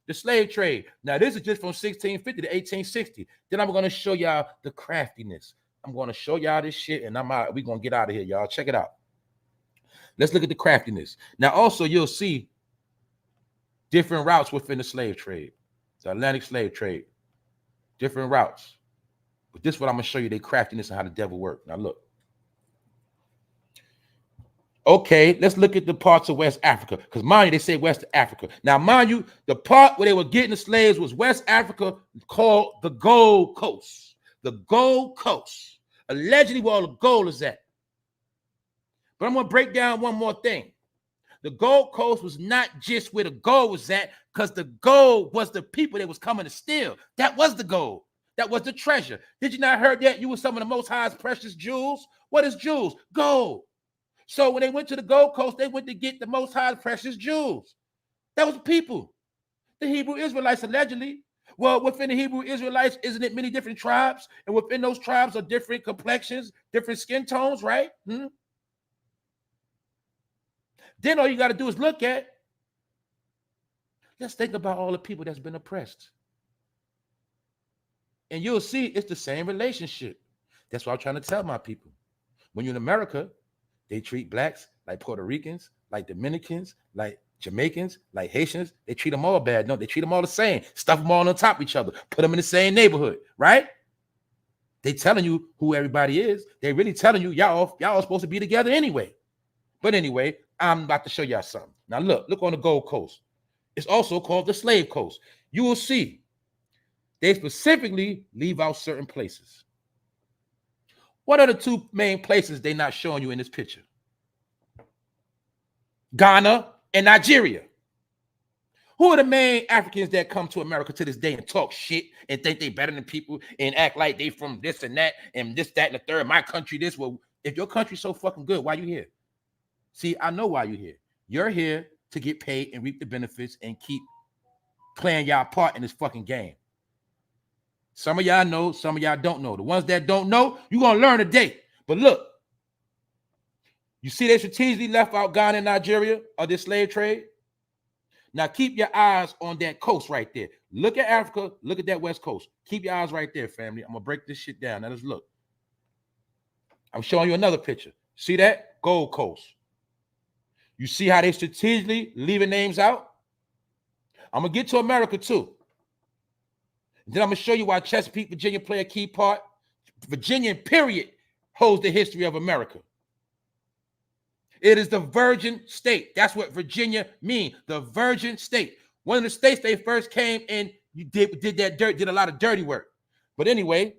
The slave trade. Now, this is just from 1650 to 1860. Then I'm going to show y'all the craftiness. I'm going to show y'all this shit, and I'm out. We're going to get out of here, y'all. Check it out. Let's look at the craftiness. Now, also, you'll see different routes within the slave trade, the Atlantic slave trade, different routes. But this is what I'm going to show you, their craftiness and how the devil worked. Now, look. Okay, let's look at the parts of West Africa. Because mind you, they say West Africa. Now, mind you, the part where they were getting the slaves was West Africa, called the Gold Coast. The Gold Coast. Allegedly where all the gold is at. But I'm going to break down one more thing. The Gold Coast was not just where the gold was at, because the gold was the people that was coming to steal. That was the gold. That was the treasure. Did you not heard that? You were some of the most highest precious jewels. What is jewels? Gold. So when they went to the Gold Coast, they went to get the most highest precious jewels. That was people. The Hebrew Israelites, allegedly. Well, within the Hebrew Israelites, isn't it many different tribes? And within those tribes are different complexions, different skin tones, right? Then all you got to do is look at, let's think about all the people that's been oppressed. And you'll see it's the same relationship. That's what I'm trying to tell my people. When you're in America, they treat blacks like Puerto Ricans, like Dominicans, like Jamaicans, like Haitians. They treat them all bad. No, they treat them all the same. Stuff them all on top of each other. Put them in the same neighborhood, right? They telling you who everybody is. They really telling you y'all supposed to be together anyway. But anyway, I'm about to show y'all something. Now look on the Gold Coast. It's also called the Slave Coast. You will see they specifically leave out certain places. What are the two main places they're not showing you in this picture? Ghana and Nigeria. Who are the main Africans that come to America to this day and talk shit and think they better than people and act like they from this and that and this, that, and the third? My country, this. Well, if your country's so fucking good, why you here? See, I know why you're here. You're here to get paid and reap the benefits and keep playing y'all part in this fucking game. Some of y'all know, some of y'all don't know. The ones that don't know, you're going to learn today. But look, you see they strategically left out Ghana and Nigeria of this slave trade? Now keep your eyes on that coast right there. Look at Africa. Look at that West Coast. Keep your eyes right there, family. I'm going to break this shit down. Now let's look. I'm showing you another picture. See that? Gold Coast. You see how they strategically leaving names out? I'm going to get to America too. Then I'm going to show you why Chesapeake, Virginia play a key part. Virginia, period, holds the history of America. It is the virgin state. That's what Virginia means, the virgin state. One of the states they first came and you did a lot of dirty work. But anyway,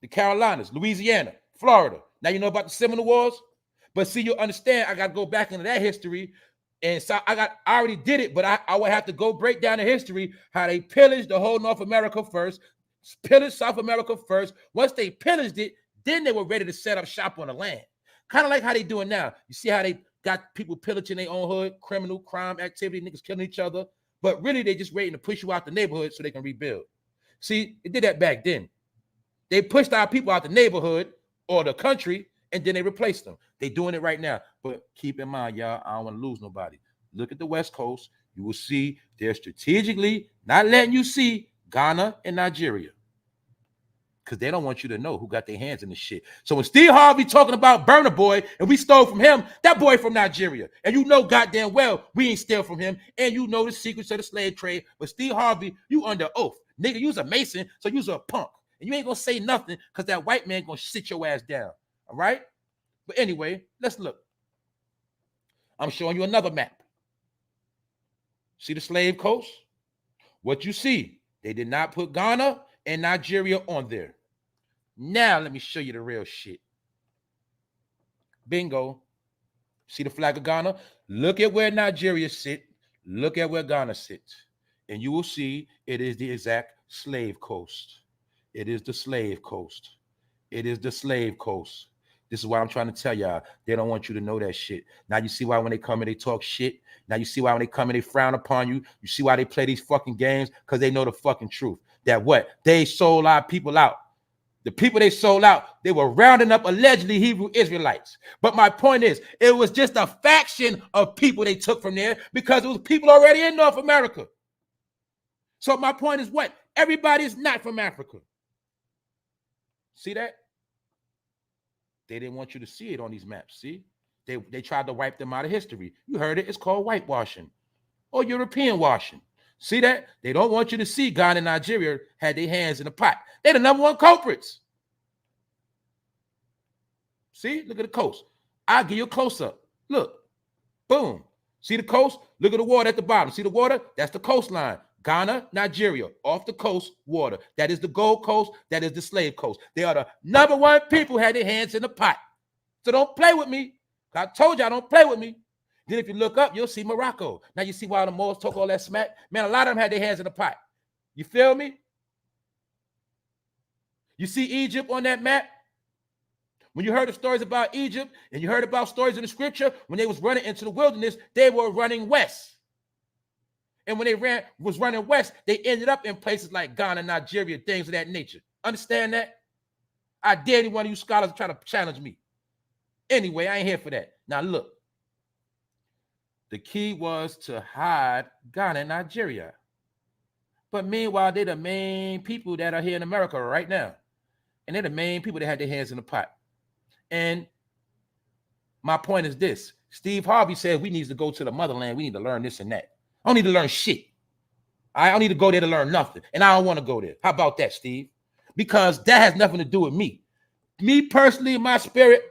the Carolinas, Louisiana, Florida. Now you know about the Seminole Wars? But see, you understand, I got to go back into that history. And so I already did it, but I would have to go break down the history, how they pillaged the whole North America first, pillaged South America first. Once they pillaged it, then they were ready to set up shop on the land. Kind of like how they doing now. You see how they got people pillaging their own hood, criminal crime activity, niggas killing each other. But really, they just waiting to push you out the neighborhood so they can rebuild. See, they did that back then. They pushed our people out the neighborhood or the country, and then they replaced them. They doing it right now. But keep in mind, y'all, I don't want to lose nobody. Look at the West Coast. You will see they're strategically not letting you see Ghana and Nigeria, because they don't want you to know who got their hands in the shit. So when Steve Harvey talking about burnaboy and we stole from him, that boy from Nigeria. And you know goddamn well we ain't steal from him. And you know the secrets of the slave trade. But Steve Harvey, you under oath. Nigga, you's a Mason, so you's a punk. And you ain't gonna say nothing because that white man gonna sit your ass down. All right? But anyway, let's look. I'm showing you another map. See the slave coast? What you see, they did not put Ghana and Nigeria on there. Now let me show you the real shit. Bingo. See the flag of Ghana? Look at where Nigeria sit. Look at where Ghana sits. And you will see it is the exact slave coast. It is the slave coast. It is the slave coast. This is why I'm trying to tell y'all. They don't want you to know that shit. Now you see why when they come and they talk shit. Now you see why when they come and they frown upon you. You see why they play these fucking games? Because they know the fucking truth. That what? They sold our people out. The people they sold out, they were rounding up allegedly Hebrew Israelites. But my point is, it was just a faction of people they took from there because it was people already in North America. So my point is what? Everybody is not from Africa. See that? They didn't want you to see it on these maps. See? They tried to wipe them out of history. You heard it. It's called whitewashing or European washing. See that? They don't want you to see Ghana and Nigeria had their hands in the pot. They're the number one culprits. See? Look at the coast. I'll give you a close-up. Look, boom. See the coast? Look at the water at the bottom. See the water? That's the coastline. Ghana, Nigeria, off the coast, water. That is the Gold Coast. That is the slave coast. They are the number one people who had their hands in the pot. So don't play with me. I told you I don't play with me. Then if you look up, you'll see Morocco. Now you see why the Moors talk all that smack? Man, a lot of them had their hands in the pot. You feel me? You see Egypt on that map? When you heard the stories about Egypt and you heard about stories in the scripture, when they was running into the wilderness, they were running west. And when they was running west, they ended up in places like Ghana, Nigeria, things of that nature. Understand that? I dare any one of you scholars to try to challenge me. Anyway, I ain't here for that. Now look, the key was to hide Ghana and Nigeria. But meanwhile, they're the main people that are here in America right now. And they're the main people that had their hands in the pot. And my point is this. Steve Harvey says we need to go to the motherland. We need to learn this and that. I don't need to learn shit. I don't need to go there to learn nothing. And I don't want to go there. How about that, Steve? Because that has nothing to do with me. Me personally, my spirit,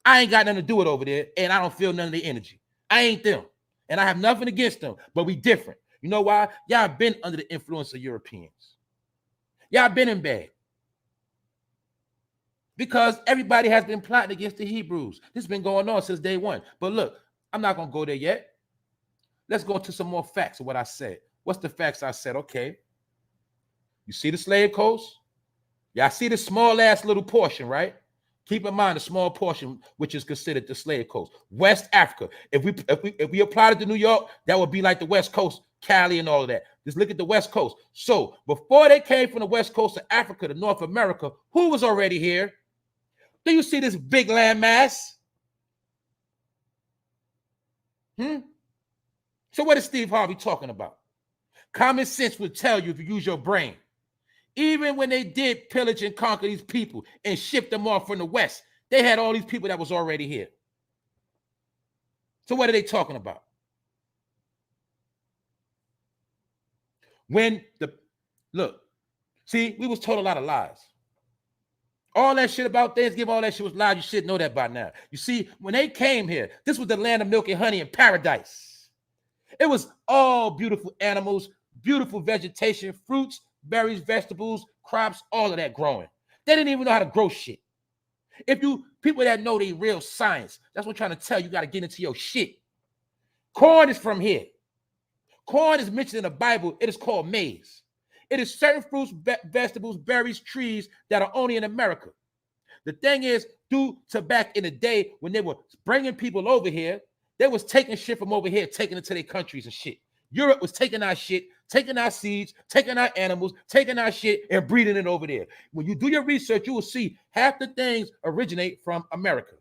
I ain't got nothing to do with over there. And I don't feel none of the energy. I ain't them. And I have nothing against them. But we different. You know why? Y'all been under the influence of Europeans. Y'all been in bed. Because everybody has been plotting against the Hebrews. This has been going on since day one. But look, I'm not going to go there yet. Let's go into some more facts of what I said. What's the facts I said? Okay. You see the slave coast? Yeah, I see the small ass little portion, right? Keep in mind the small portion, which is considered the slave coast. West Africa. If we applied it to New York, that would be like the West Coast, Cali and all of that. Just look at the West Coast. So before they came from the West Coast of Africa to North America, who was already here? Do you see this big land mass? So what is Steve Harvey talking about? Common sense would tell you if you use your brain. Even when they did pillage and conquer these people and ship them off from the West, they had all these people that was already here. So what are they talking about? Look, see, we was told a lot of lies. All that shit about Thanksgiving, all that shit was lies. You should know that by now. You see, when they came here, this was the land of milk and honey and paradise. It was all beautiful animals, beautiful vegetation, fruits, berries, vegetables, crops, all of that growing. They didn't even know how to grow shit. People that know they real science, that's what I'm trying to tell you, got to get into your shit. Corn is from here. Corn is mentioned in the Bible. It is called maize. It is certain fruits, vegetables, berries, trees that are only in America. The thing is, due to back in the day when they were bringing people over here, they was taking shit from over here, taking it to their countries and shit. Europe was taking our shit, taking our seeds, taking our animals, taking our shit and breeding it over there. When you do your research, you will see half the things originate from America.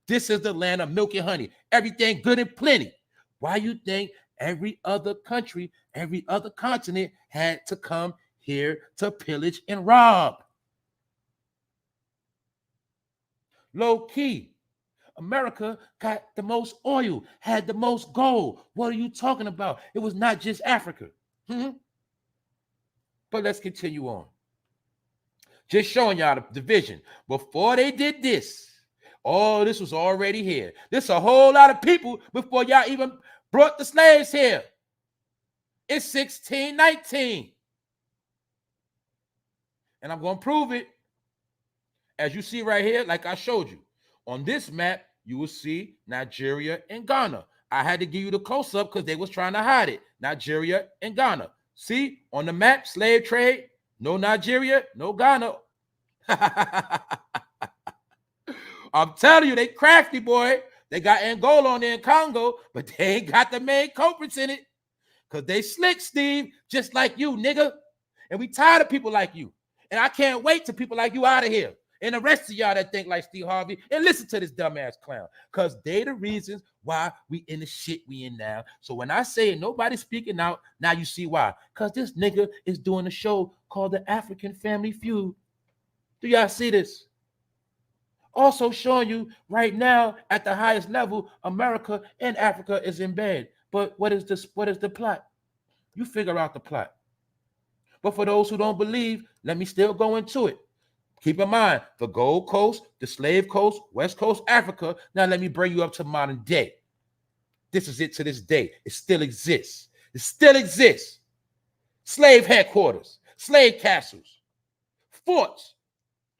This is the land of milk and honey. Everything good and plenty. Why you think every other country, every other continent had to come here to pillage and rob? Low key. America got the most oil, had the most gold. What are you talking about? It was not just Africa. But let's continue on. Just showing y'all the division. Before they did this, this was already here. There's a whole lot of people before y'all even brought the slaves here. It's 1619. And I'm going to prove it. As you see right here, like I showed you. On this map, you will see Nigeria and Ghana. I had to give you the close-up because they was trying to hide it. Nigeria and Ghana. See, on the map, slave trade, no Nigeria, no Ghana. I'm telling you, they crafty, boy. They got Angola on there in Congo, but they ain't got the main culprits in it. Because they slick, Steve, just like you, nigga. And we tired of people like you. And I can't wait till people like you out of here. And the rest of y'all that think like Steve Harvey and listen to this dumbass clown. Because they the reasons why we in the shit we in now. So when I say nobody's speaking out, now you see why. Because this nigga is doing a show called the African Family Feud. Do y'all see this? Also showing you right now at the highest level, America and Africa is in bed. But what is this? What is the plot? You figure out the plot. But for those who don't believe, let me still go into it. Keep in mind, the Gold Coast, the Slave Coast, West Coast Africa. Now let me bring you up to modern day. This is it to this day. It still exists. It still exists. Slave headquarters, slave castles, forts,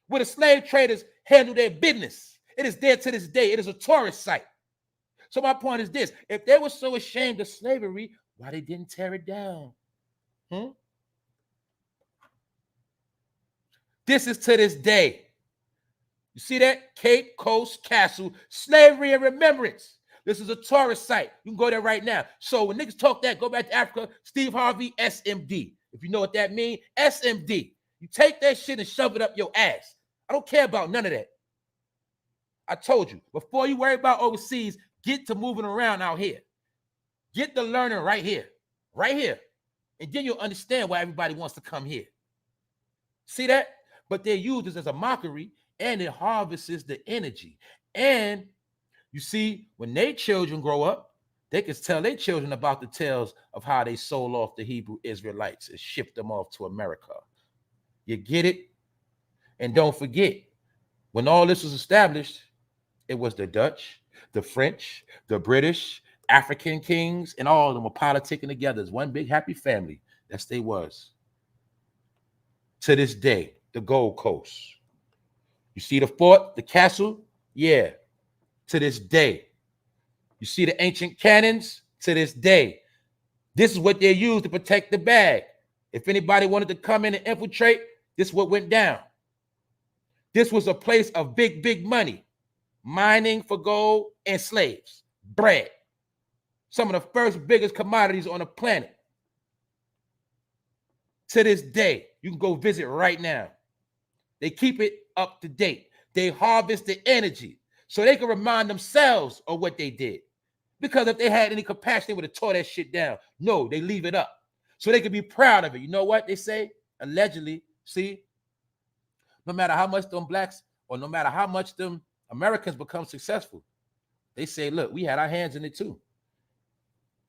where the slave traders handle their business. It is there to this day. It is a tourist site. So my point is this. If they were so ashamed of slavery, why they didn't tear it down? This is to this day. You see that? Cape Coast Castle, slavery and remembrance. This is a tourist site. You can go there right now. So when niggas talk that, go back to Africa, Steve Harvey, SMD. If you know what that means, SMD. You take that shit and shove it up your ass. I don't care about none of that. I told you, before you worry about overseas, get to moving around out here. Get the learning right here. Right here. And then you'll understand why everybody wants to come here. See that? But they use this as a mockery, and it harvests the energy. And you see, when their children grow up, they can tell their children about the tales of how they sold off the Hebrew Israelites and shipped them off to America. You get it? And don't forget, when all this was established, it was the Dutch, the French, the British, African kings, and all of them were politicking together as one big happy family. That's they was. To this day, the Gold Coast. You see the fort, the castle? Yeah. To this day. You see the ancient cannons? To this day. This is what they used to protect the bag. If anybody wanted to come in and infiltrate, this is what went down. This was a place of big, big money. Mining for gold and slaves. Bread. Some of the first biggest commodities on the planet. To this day, you can go visit right now. They keep it up to date. They harvest the energy so they can remind themselves of what they did. Because if they had any compassion, they would have tore that shit down. No, they leave it up so they can be proud of it. You know what they say? Allegedly, see, no matter how much them blacks or no matter how much them Americans become successful, they say, look, we had our hands in it too.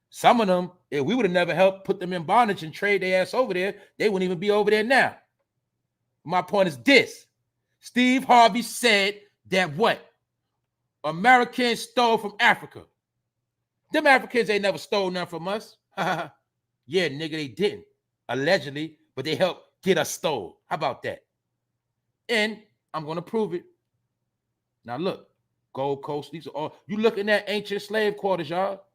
Some of them, if we would have never helped put them in bondage and trade their ass over there, they wouldn't even be over there now. My point is this. Steve Harvey said that what? Americans stole from Africa. Them Africans ain't never stole nothing from us. Yeah, nigga, they didn't. Allegedly, but they helped get us stole. How about that? And I'm going to prove it. Now look, Gold Coast, these are all, you looking at ancient slave quarters, y'all.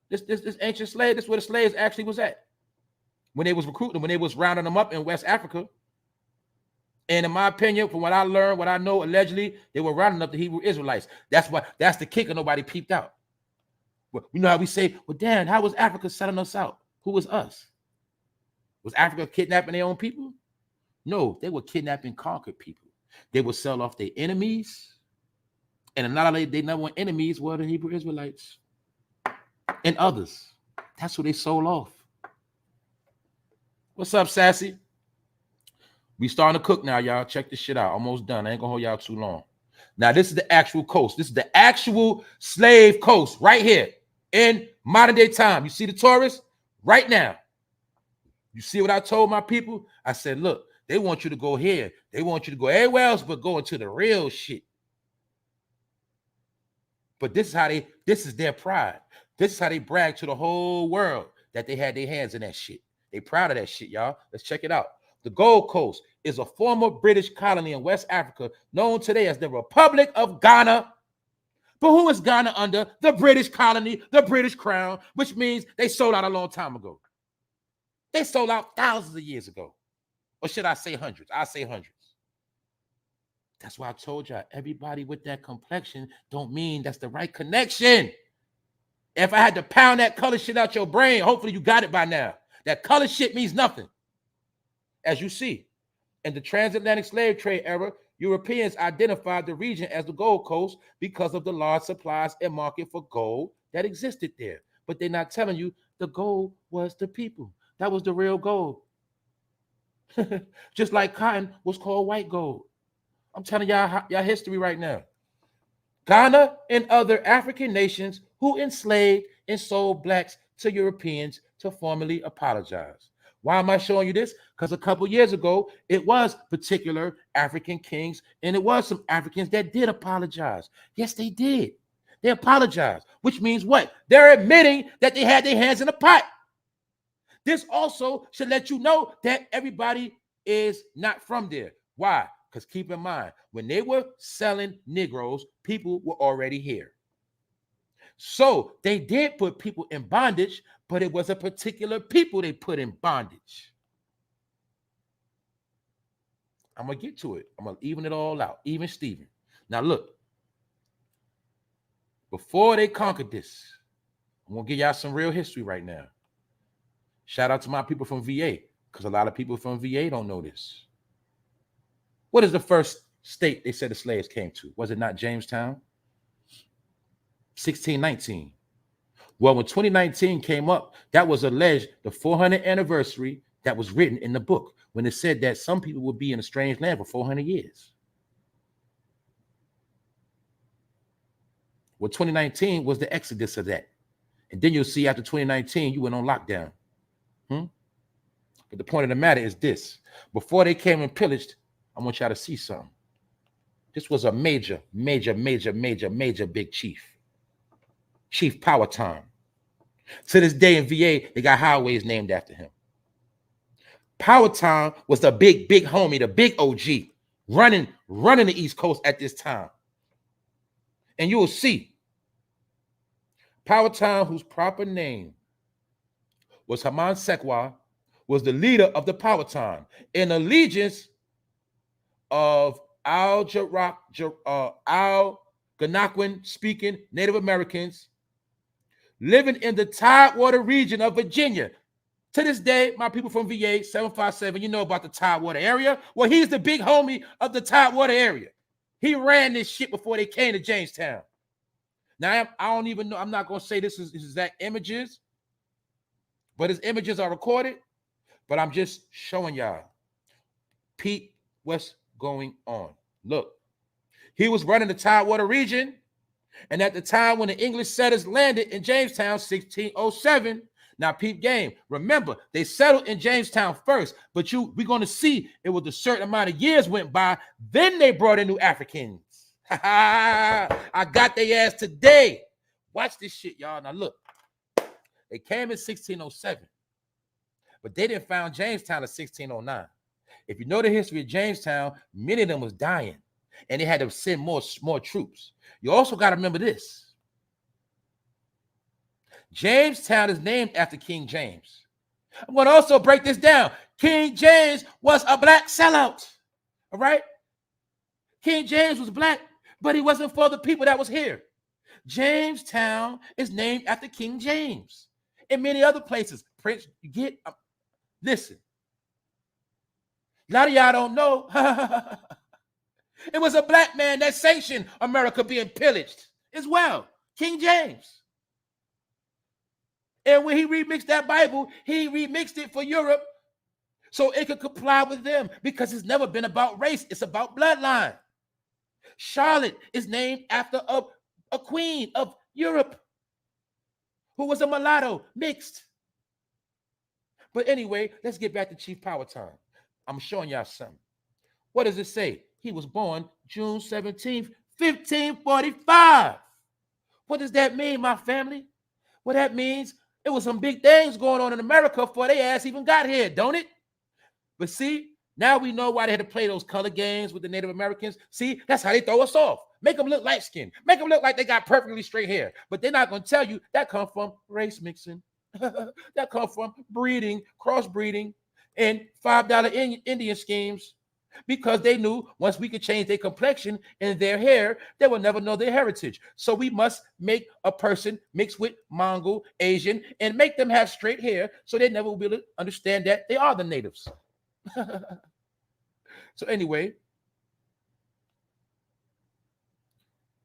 This ancient slave, this is where the slaves actually was at. When they was recruiting them, when they was rounding them up in West Africa. And in my opinion, from what I learned, what I know, allegedly, they were rounding up the Hebrew Israelites. That's the kicker nobody peeped out. Well, you know how we say, well, Dan, how was Africa selling us out? Who was us? Was Africa kidnapping their own people? No, they were kidnapping conquered people. They would sell off their enemies. And another they number one enemies were the Hebrew Israelites and others. That's who they sold off. What's up, Sassy? We starting to cook now, y'all. Check this shit out. Almost done. I ain't gonna hold y'all too long. Now, this is the actual coast. This is the actual slave coast right here in modern day time. You see the tourists? Right now. You see what I told my people? I said, look, they want you to go here. They want you to go everywhere else but go into the real shit. But this is their pride. This is how they brag to the whole world that they had their hands in that shit. They proud of that shit, y'all. Let's check it out. The Gold Coast is a former British colony in West Africa known today as the Republic of Ghana. But who is Ghana under? The British colony, the British crown, which means they sold out a long time ago. They sold out thousands of years ago. Or should I say hundreds? I say hundreds. That's why I told y'all, everybody with that complexion don't mean that's the right connection. If I had to pound that color shit out your brain, hopefully you got it by now. That color shit means nothing. As you see, in the transatlantic slave trade era, Europeans identified the region as the Gold Coast because of the large supplies and market for gold that existed there. But they're not telling you the gold was the people. That was the real gold. Just like cotton was called white gold. I'm telling y'all history right now. Ghana and other African nations who enslaved and sold blacks to Europeans to formally apologize. Why am I showing you this? Because a couple years ago, it was particular African kings, and it was some Africans that did apologize. Yes, they did. They apologized, which means what? They're admitting that they had their hands in the pot. This also should let you know that everybody is not from there. Why? Because keep in mind, when they were selling Negroes, people were already here. So they did put people in bondage, but it was a particular people they put in bondage. I'm going to get to it. I'm going to even it all out, even Steven. Now look, before they conquered this, I'm going to give y'all some real history right now. Shout out to my people from VA, because a lot of people from VA don't know this. What is the first state they said the slaves came to? Was it not Jamestown? 1619. Well, when 2019 came up, that was alleged the 400th anniversary that was written in the book when it said that some people would be in a strange land for 400 years. Well, 2019 was the exodus of that. And then you'll see after 2019, you went on lockdown. But the point of the matter is this. Before they came and pillaged, I want y'all to see something. This was a major big chief. Chief Powhatan. To this day in VA, they got highways named after him. Powhatan was the big homie, the big OG, running the East Coast at this time. And you will see Powhatan, whose proper name was Haman Sekwa, was the leader of the Powhatan, an allegiance of Algonquin speaking Native Americans living in the Tidewater region of Virginia. To this day, my people from VA, 757, you know about the Tidewater area. Well, he's the big homie of the Tidewater area. He ran this shit before they came to Jamestown. Now, I don't even know. I'm not going to say this is exact images, but his images are recorded. But I'm just showing y'all. Pete, what's going on? Look, he was running the Tidewater region. And at the time when the English settlers landed in Jamestown, 1607, now peep game. Remember, they settled in Jamestown first, but we're going to see it was a certain amount of years went by. Then they brought in new Africans. I got their ass today. Watch this shit, y'all. Now look, they came in 1607, but they didn't found Jamestown in 1609. If you know the history of Jamestown, many of them was dying, and they had to send more troops. You also got to remember this. Jamestown is named after King James. I'm going to also break this down. King James was a black sellout. All right? King James was black, but he wasn't for the people that was here. Jamestown is named after King James. And many other places. Prince, you get, listen. A lot of y'all don't know. It was a black man that sanctioned America being pillaged as well. King James. And when he remixed that Bible, he remixed it for Europe so it could comply with them, because it's never been about race. It's about bloodline. Charlotte is named after a queen of Europe who was a mulatto, mixed. But anyway, let's get back to Chief Powhatan. I'm showing y'all something. What does it say? He was born June 17th, 1545. What does that mean, my family? Well, that means it was some big things going on in America before they ass even got here, don't it? But see, now we know why they had to play those color games with the Native Americans. See, that's how they throw us off. Make them look light-skinned. Make them look like they got perfectly straight hair. But they're not going to tell you that comes from race mixing. That comes from breeding, crossbreeding, and $5 Indian schemes. Because they knew once we could change their complexion and their hair, they will never know their heritage. So we must make a person mix with Mongol, Asian, and make them have straight hair so they never will be able to understand that they are the natives. So anyway,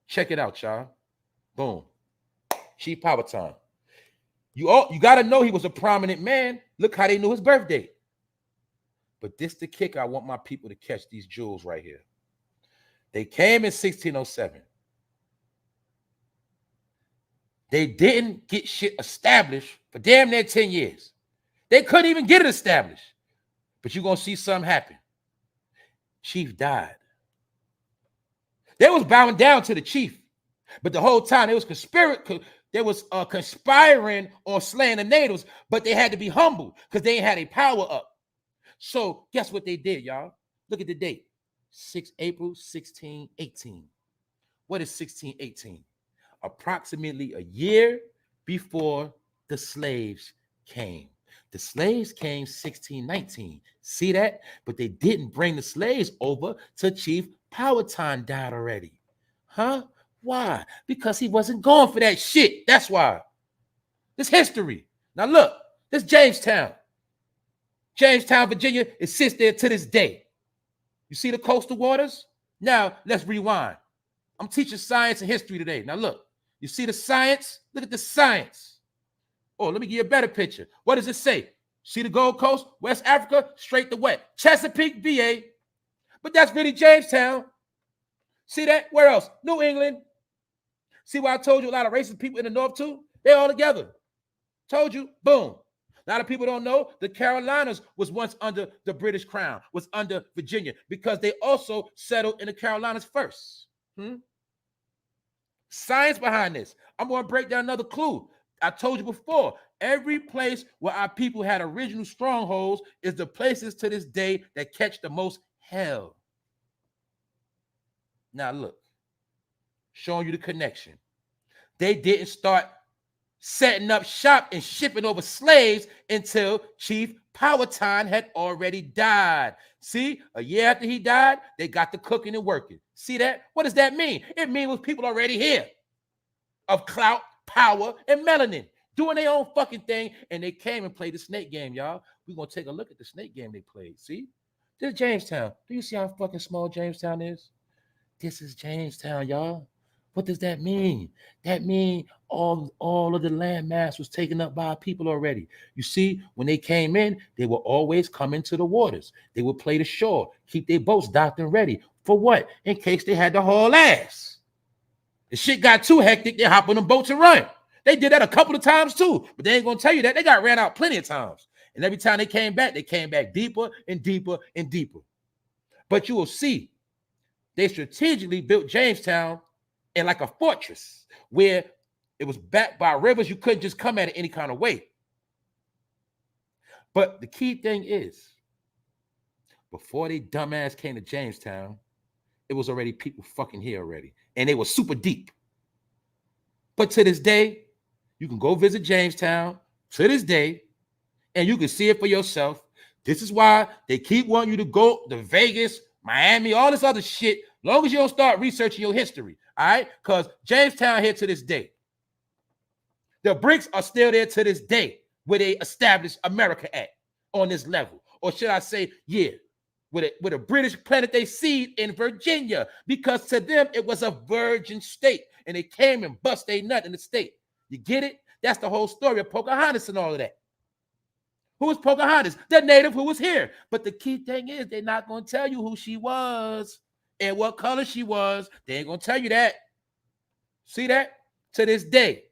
check it out, y'all. Boom. Chief Powhatan. You got to know he was a prominent man. Look how they knew his birthday. But this the kick. I want my people to catch these jewels right here. They came in 1607. They didn't get shit established for damn near 10 years. They couldn't even get it established. But you're going to see something happen. Chief died. They was bowing down to the chief. But the whole time, they was conspiring on slaying the natives, but they had to be humble because they ain't had a power up. So guess what they did, y'all? Look at the date. 6 April 1618. What is 1618? Approximately a year before the slaves came. The slaves came 1619. See that? But they didn't bring the slaves over till Chief Powhatan died already. Huh? Why? Because he wasn't going for that shit. That's why. This history. Now look, this Jamestown. Jamestown, Virginia, it sits there to this day. You see the coastal waters? Now, let's rewind. I'm teaching science and history today. Now, look. You see the science? Look at the science. Oh, let me give you a better picture. What does it say? See the Gold Coast, West Africa, straight to west. Chesapeake, VA. But that's really Jamestown. See that? Where else? New England. See why I told you a lot of racist people in the north, too? They're all together. Told you. Boom. A lot of people don't know the Carolinas was once under the British Crown, was under Virginia, because they also settled in the Carolinas first. Science behind this. I'm going to break down another clue. I told you before, every place where our people had original strongholds is the places to this day that catch the most hell. Now look, showing you the connection. They didn't start setting up shop and shipping over slaves until Chief Powhatan had already died. See, a year after he died, they got to cooking and working. See that? What does that mean? It means with people already here of clout, power, and melanin doing their own fucking thing, and they came and played the snake game, y'all. We're going to take a look at the snake game they played. See? This is Jamestown. Do you see how fucking small Jamestown is? This is Jamestown, y'all. What does that mean? That means all of the land mass was taken up by people already. You see, when they came in, they would always come into the waters. They would play the shore, keep their boats docked and ready. For what? In case they had to haul ass. The shit got too hectic, they hop on the boats and run. They did that a couple of times too, but they ain't gonna tell you that. They got ran out plenty of times. And every time they came back deeper and deeper and deeper. But you will see, they strategically built Jamestown in like a fortress where it was backed by rivers. You couldn't just come at it any kind of way. But the key thing is, before they dumbass came to Jamestown, it was already people fucking here already. And they were super deep. But to this day, you can go visit Jamestown to this day, and you can see it for yourself. This is why they keep wanting you to go to Vegas, Miami, all this other shit, long as you don't start researching your history, all right? Because Jamestown here to this day. The bricks are still there to this day where they established America at on this level. Or should I say, yeah, with a British planted their seed in Virginia, because to them it was a virgin state, and they came and bust a nut in the state. You get it? That's the whole story of Pocahontas and all of that. Who was Pocahontas? The native who was here. But the key thing is, they're not going to tell you who she was and what color she was. They ain't going to tell you that. See that? To this day,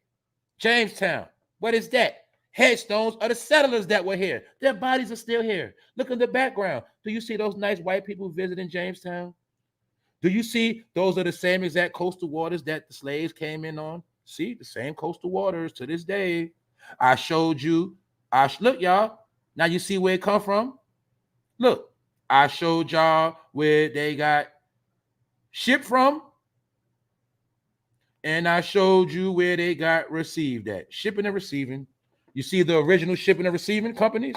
Jamestown. What is that? Headstones of the settlers that were here. Their bodies are still here. Look in the background. Do you see those nice white people visiting Jamestown? Do you see those are the same exact coastal waters that the slaves came in on? See, the same coastal waters to this day. I showed you. Look, y'all. Now you see where it come from? Look, I showed y'all where they got shipped from. And I showed you where they got received at. Shipping and receiving. You see the original shipping and receiving companies?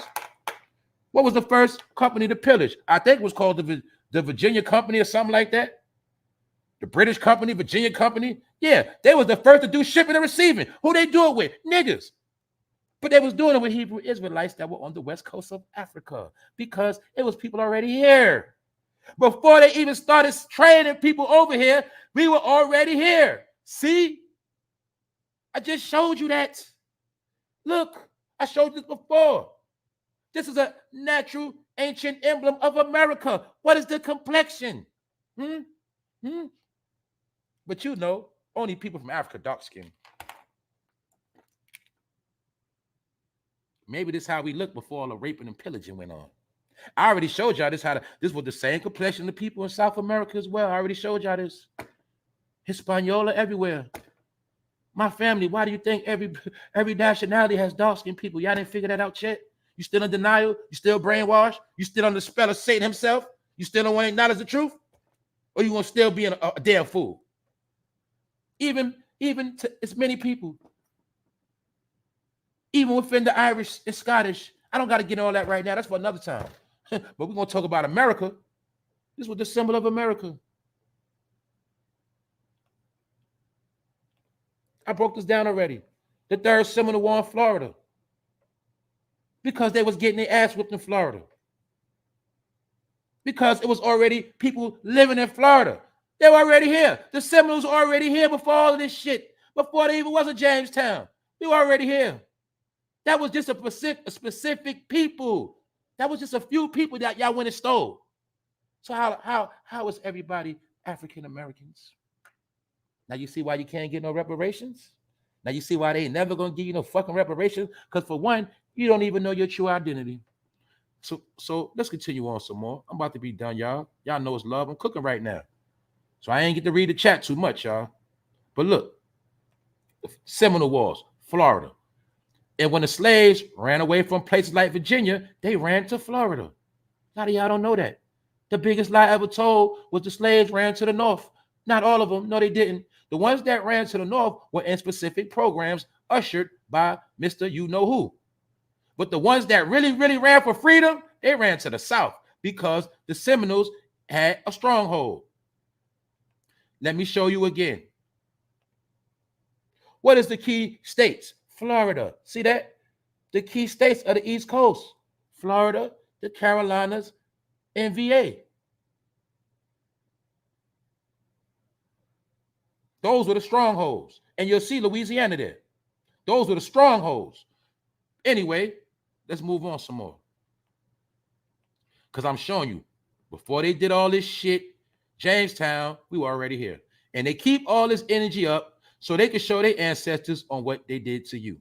What was the first company to pillage? I think it was called the Virginia Company or something like that. The British Company, Virginia Company. Yeah, they was the first to do shipping and receiving. Who they do it with? Niggas. But they was doing it with Hebrew Israelites that were on the west coast of Africa because it was people already here. Before they even started training people over here, we were already here. See? I just showed you that. Look, I showed this before. This is a natural ancient emblem of America. What is the complexion? But you know, only people from Africa dark skin. Maybe this is how we look before all the raping and pillaging went on. I already showed y'all this this was the same complexion of people in South America as well. I already showed y'all this. Hispaniola everywhere. My family, why do you think every nationality has dark-skinned people? Y'all didn't figure that out yet? You still in denial? You still brainwashed? You still under the spell of Satan himself? You still don't want to acknowledge the truth? Or you want to still be a damn fool? Even to as many people. Even within the Irish and Scottish. I don't got to get all that right now. That's for another time. But we're going to talk about America. This was the symbol of America. I broke this down already. The third Seminole War in Florida. Because they was getting their ass whipped in Florida. Because it was already people living in Florida. They were already here. The Seminoles were already here before all of this shit. Before they even was in Jamestown. They were already here. That was just a specific people. That was just a few people that y'all went and stole. So how is everybody African Americans? Now you see why you can't get no reparations? Now you see why they ain't never gonna give you no fucking reparations? Because for one, you don't even know your true identity. So let's continue on some more. I'm about to be done, y'all. Y'all know it's love. I'm cooking right now. So I ain't get to read the chat too much, y'all. But look, Seminole Wars, Florida. And when the slaves ran away from places like Virginia, they ran to Florida. A lot of y'all don't know that. The biggest lie ever told was the slaves ran to the north. Not all of them. No, they didn't. The ones that ran to the north were in specific programs ushered by Mr. You-Know-Who. But the ones that really, really ran for freedom, they ran to the south because the Seminoles had a stronghold. Let me show you again. What is the key states? Florida. See that? The key states of the East Coast. Florida, the Carolinas, and VA. Those were the strongholds. And you'll see Louisiana there. Those were the strongholds. Anyway, let's move on some more. Because I'm showing you, before they did all this shit, Jamestown, we were already here. And they keep all this energy up so they can show their ancestors on what they did to you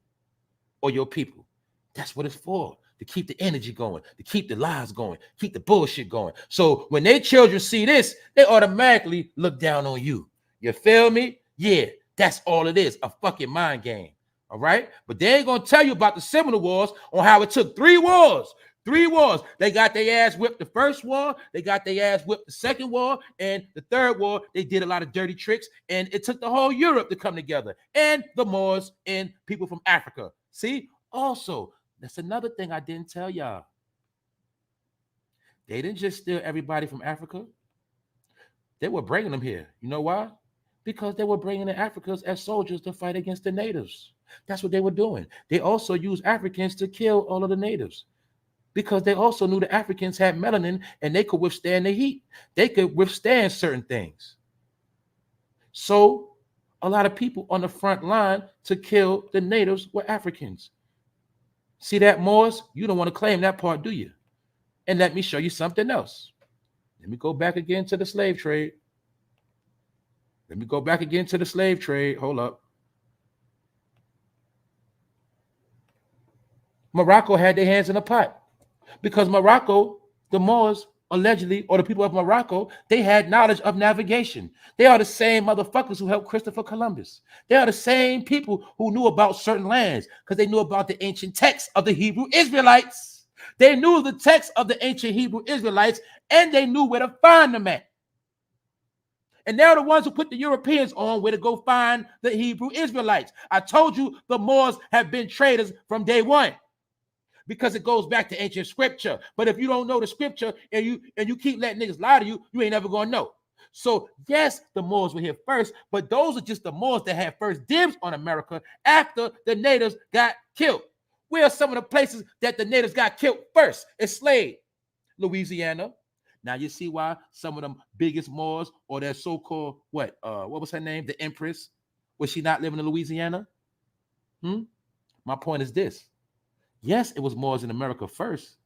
or your people. That's what it's for, to keep the energy going, to keep the lies going, keep the bullshit going. So when their children see this, they automatically look down on you. You feel me? Yeah, that's all it is, a fucking mind game. All right? But they ain't going to tell you about the Seminole Wars on how it took 3 wars. 3 wars. They got their ass whipped the first war. They got their ass whipped the second war. And the third war, they did a lot of dirty tricks. And it took the whole Europe to come together. And the Moors and people from Africa. See? Also, that's another thing I didn't tell y'all. They didn't just steal everybody from Africa. They were bringing them here. You know why? Because they were bringing the Africans as soldiers to fight against the natives. That's what they were doing. They also used Africans to kill all of the natives. Because they also knew the Africans had melanin and they could withstand the heat. They could withstand certain things. So a lot of people on the front line to kill the natives were Africans. See that, Moors? You don't want to claim that part, do you? And let me show you something else. Let me go back again to the slave trade. Let me go back again to the slave trade. Hold up. Morocco had their hands in the pot. Because Morocco, the Moors, allegedly, or the people of Morocco, they had knowledge of navigation. They are the same motherfuckers who helped Christopher Columbus. They are the same people who knew about certain lands because they knew about the ancient texts of the Hebrew Israelites. They knew the text of the ancient Hebrew Israelites, and they knew where to find them at. And they're the ones who put the Europeans on where to go find the Hebrew Israelites. I told you the Moors have been traitors from day one, because it goes back to ancient scripture. But if you don't know the scripture and you keep letting niggas lie to you, you ain't never gonna know. So yes, the Moors were here first, but those are just the Moors that had first dibs on America after the natives got killed. Where are some of the places that the natives got killed first? Enslaved. Louisiana. Now you see why some of them biggest Moors, or their so-called what was her name? The Empress. Was she not living in Louisiana? My point is this. Yes, it was Moors in America first,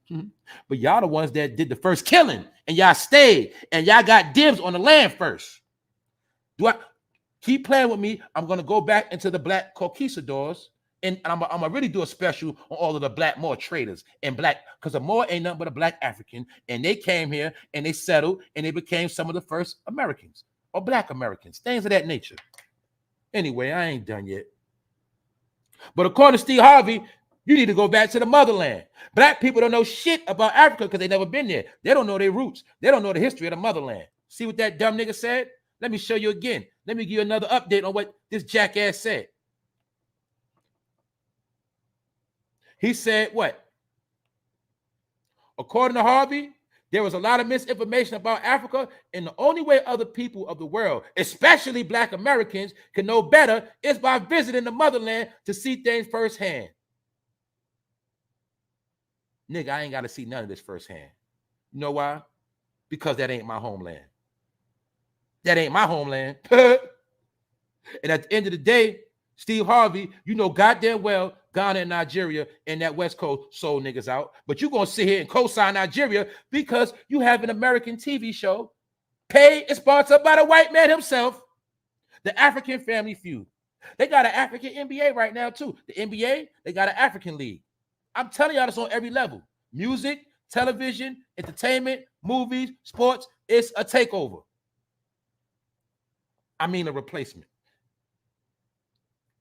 but y'all the ones that did the first killing, and y'all stayed, and y'all got dibs on the land first. Do I keep playing with me? I'm going to go back into the black conquistadors, And I'm gonna really do a special on all of the black Moor traders and black, because the Moor ain't nothing but a black African, and they came here and they settled and they became some of the first Americans or black Americans, things of that nature. Anyway, I ain't done yet. But according to Steve Harvey, you need to go back to the motherland. Black people don't know shit about Africa because they never been there. They don't know their roots. They don't know the history of the motherland. See what that dumb nigga said? Let me show you again. Let me give you another update on what this jackass said. He said what? According to Harvey, there was a lot of misinformation about Africa, and the only way other people of the world, especially black Americans, can know better is by visiting the motherland to see things firsthand. Nigga, I ain't got to see none of this firsthand. You know why? Because that ain't my homeland. That ain't my homeland. And at the end of the day, Steve Harvey, you know goddamn well Ghana and Nigeria and that West Coast sold niggas out. But you're going to sit here and co-sign Nigeria because you have an American TV show paid and sponsored by the white man himself, the African Family Feud. They got an African NBA right now, too. The NBA, they got an African league. I'm telling y'all this on every level. Music, television, entertainment, movies, sports, it's a takeover. I mean a replacement.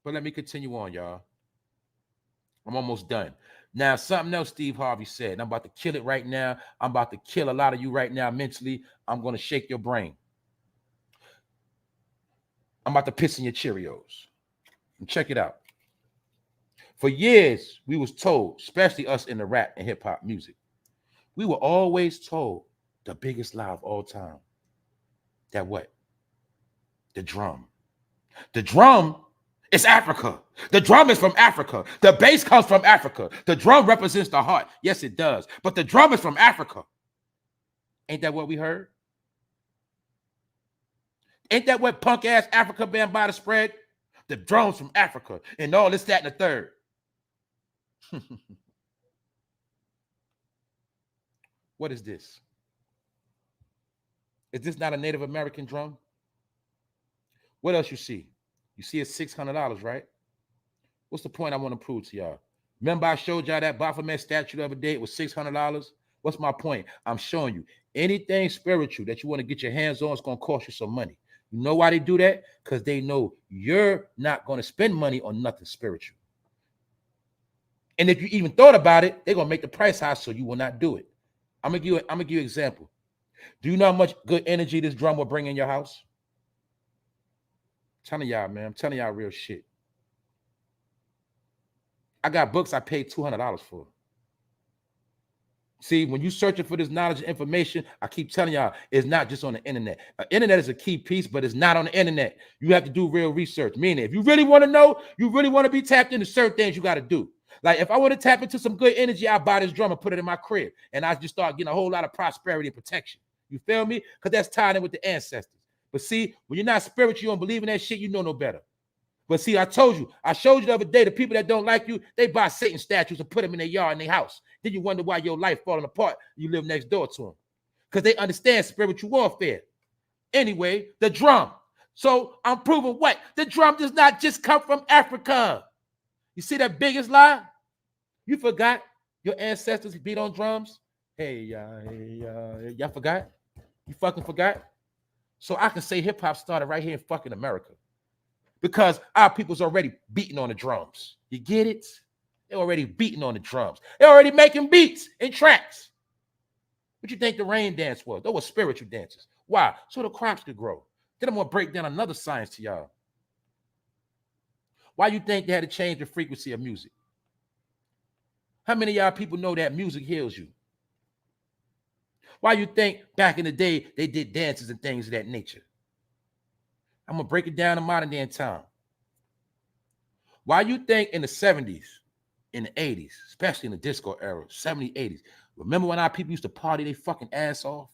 But let me continue on, y'all. I'm almost done. Now, something else Steve Harvey said, and I'm about to kill it right now. I'm about to kill a lot of you right now mentally. I'm going to shake your brain. I'm about to piss in your Cheerios. And check it out. For years, we was told, especially us in the rap and hip-hop music, we were always told the biggest lie of all time. That what? The drum. The drum is Africa. The drum is from Africa. The bass comes from Africa. The drum represents the heart. Yes, it does. But the drum is from Africa. Ain't that what we heard? Ain't that what punk-ass Africa band by the spread? The drums from Africa and all this, that, and the third. What is this? Is this not a Native American drum? What else you see? You see it's $600, right? What's the point I want to prove to y'all? Remember I showed y'all that Baphomet statue the other day? It was $600. What's my point? I'm showing you anything spiritual that you want to get your hands on is going to cost you some money. You know why they do that? Because they know you're not going to spend money on nothing spiritual. And if you even thought about it, they're going to make the price high, so you will not do it. I'm gonna give you an example. Do you know how much good energy this drum will bring in your house? I'm telling y'all, man. I'm telling y'all real shit. I got books I paid $200 for. See, when you're searching for this knowledge and information, I keep telling y'all, it's not just on the internet. Internet is a key piece, but it's not on the internet. You have to do real research. Meaning, if you really want to know, you really want to be tapped into certain things, you got to do. Like, if I want to tap into some good energy, I buy this drum and put it in my crib. And I just start getting a whole lot of prosperity and protection. You feel me? Because that's tied in with the ancestors. But see, when you're not spiritual, you don't believe in that shit, you know no better. But see, I told you, I showed you the other day, the people that don't like you, they buy Satan statues and put them in their yard, in their house. Then you wonder why your life falling apart. You live next door to them. Because they understand spiritual warfare. Anyway, the drum. So I'm proving what? The drum does not just come from Africa. You see that biggest lie? You forgot your ancestors beat on drums? Hey, y'all forgot? You fucking forgot? So I can say hip-hop started right here in fucking America. Because our people's already beating on the drums. You get it? They're already beating on the drums. They're already making beats and tracks. What you think the rain dance was? Those were spiritual dances. Why? So the crops could grow. Then I'm going to break down another science to y'all. Why you think they had to change the frequency of music? How many of y'all people know that music heals you? Why you think back in the day they did dances and things of that nature? I'm going to break it down in modern day and time. Why you think in the 70s, in the 80s, especially in the disco era, 70s, 80s, remember when our people used to party their fucking ass off?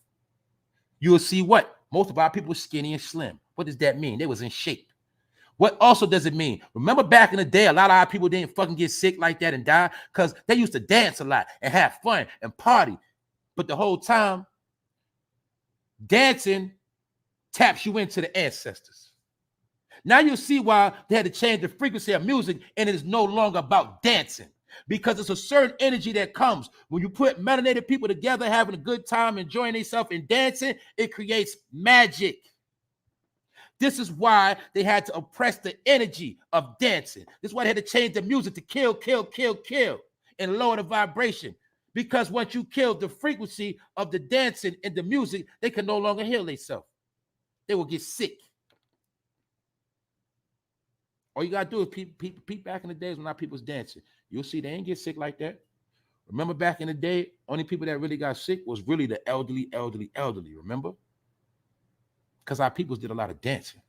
You'll see what? Most of our people were skinny and slim. What does that mean? They was in shape. What also does it mean? Remember back in the day, a lot of our people didn't fucking get sick like that and die because they used to dance a lot and have fun and party. But the whole time, dancing taps you into the ancestors. Now you see why they had to change the frequency of music, and it is no longer about dancing, because it's a certain energy that comes when you put melanated people together, having a good time, enjoying themselves and dancing. It creates magic. This is why they had to oppress the energy of dancing. This is why they had to change the music to kill, kill, kill, kill, and lower the vibration. Because once you kill the frequency of the dancing and the music, they can no longer heal themselves. They will get sick. All you gotta do is peep back in the days when our people was dancing. You'll see they ain't get sick like that. Remember back in the day, only people that really got sick was really the elderly. Remember? Because our peoples did a lot of dancing.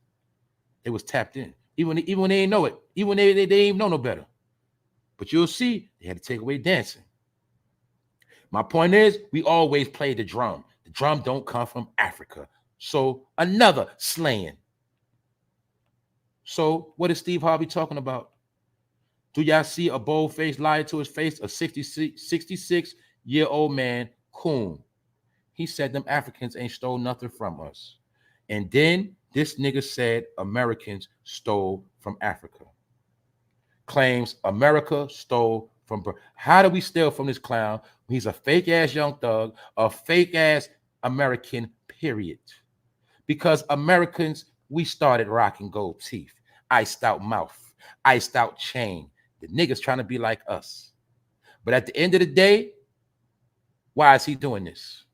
They was tapped in. Even when they didn't know it. Even when they didn't know no better. But you'll see they had to take away dancing. My point is, we always play the drum. The drum don't come from Africa. So another slaying. So what is Steve Harvey talking about? Do y'all see a bold-faced liar to his face? A 66-year-old man, coon. He said them Africans ain't stole nothing from us. And then this nigga said Americans stole from Africa. Claims America stole from... How do we steal from this clown? He's a fake-ass young thug, a fake-ass American, period. Because Americans, we started rocking gold teeth, iced out mouth, iced out chain. The niggas trying to be like us. But at the end of the day, why is he doing this?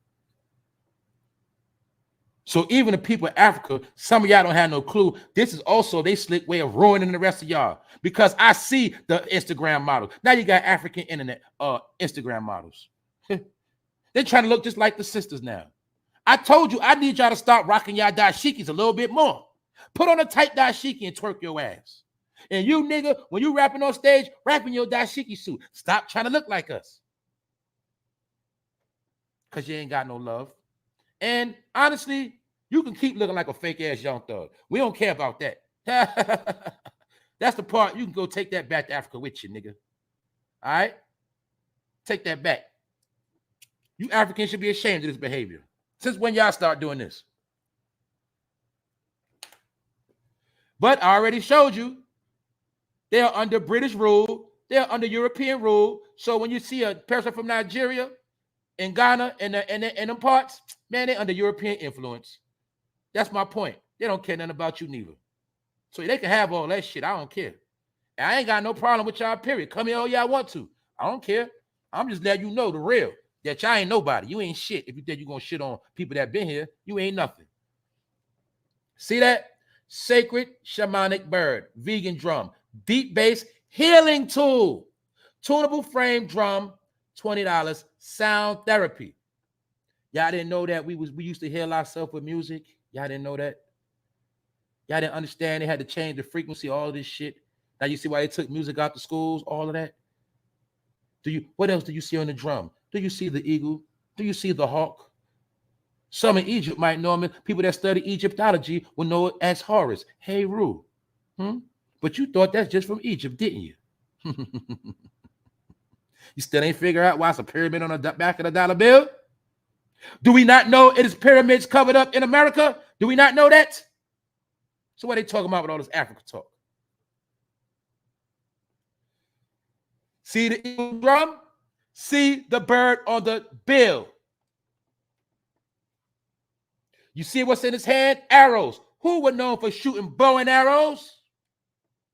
So even the people in Africa, some of y'all don't have no clue. This is also their slick way of ruining the rest of y'all. Because I see the Instagram models. Now you got African internet Instagram models. They're trying to look just like the sisters now. I told you I need y'all to start rocking y'all dashikis a little bit more. Put on a tight dashiki and twerk your ass. And you nigga, when you rapping on stage, rapping your dashiki suit. Stop trying to look like us. Because you ain't got no love. And honestly, you can keep looking like a fake-ass young thug. We don't care about that. That's the part. You can go take that back to Africa with you, nigga. All right? Take that back. You Africans should be ashamed of this behavior. Since when y'all start doing this? But I already showed you, they are under British rule. They are under European rule. So when you see a person from Nigeria, in Ghana, and them parts, man, they under European influence. That's my point. They don't care nothing about you neither. So they can have all that shit. I don't care. And I ain't got no problem with y'all, period. Come here all y'all want to. I don't care. I'm just letting you know the real. That y'all ain't nobody. You ain't shit. If you think you're going to shit on people that been here, you ain't nothing. See that? Sacred shamanic bird, vegan drum, deep bass healing tool, tunable frame drum, $20, sound therapy. Y'all didn't know that we used to heal ourselves with music? Y'all didn't know that? Y'all didn't understand they had to change the frequency, all of this shit. Now you see why they took music out to schools, all of that? What else do you see on the drum? Do you see the eagle? Do you see the hawk? Some in Egypt might know them. People that study Egyptology will know it as Horus, Heru. But you thought that's just from Egypt, didn't you? You still ain't figure out why it's a pyramid on the back of the dollar bill? Do we not know it is pyramids covered up in America? Do we not know that? So what are they talking about with all this Africa talk? See the eagle drum? See the bird on the bill. You see what's in his hand? Arrows. Who was known for shooting bow and arrows?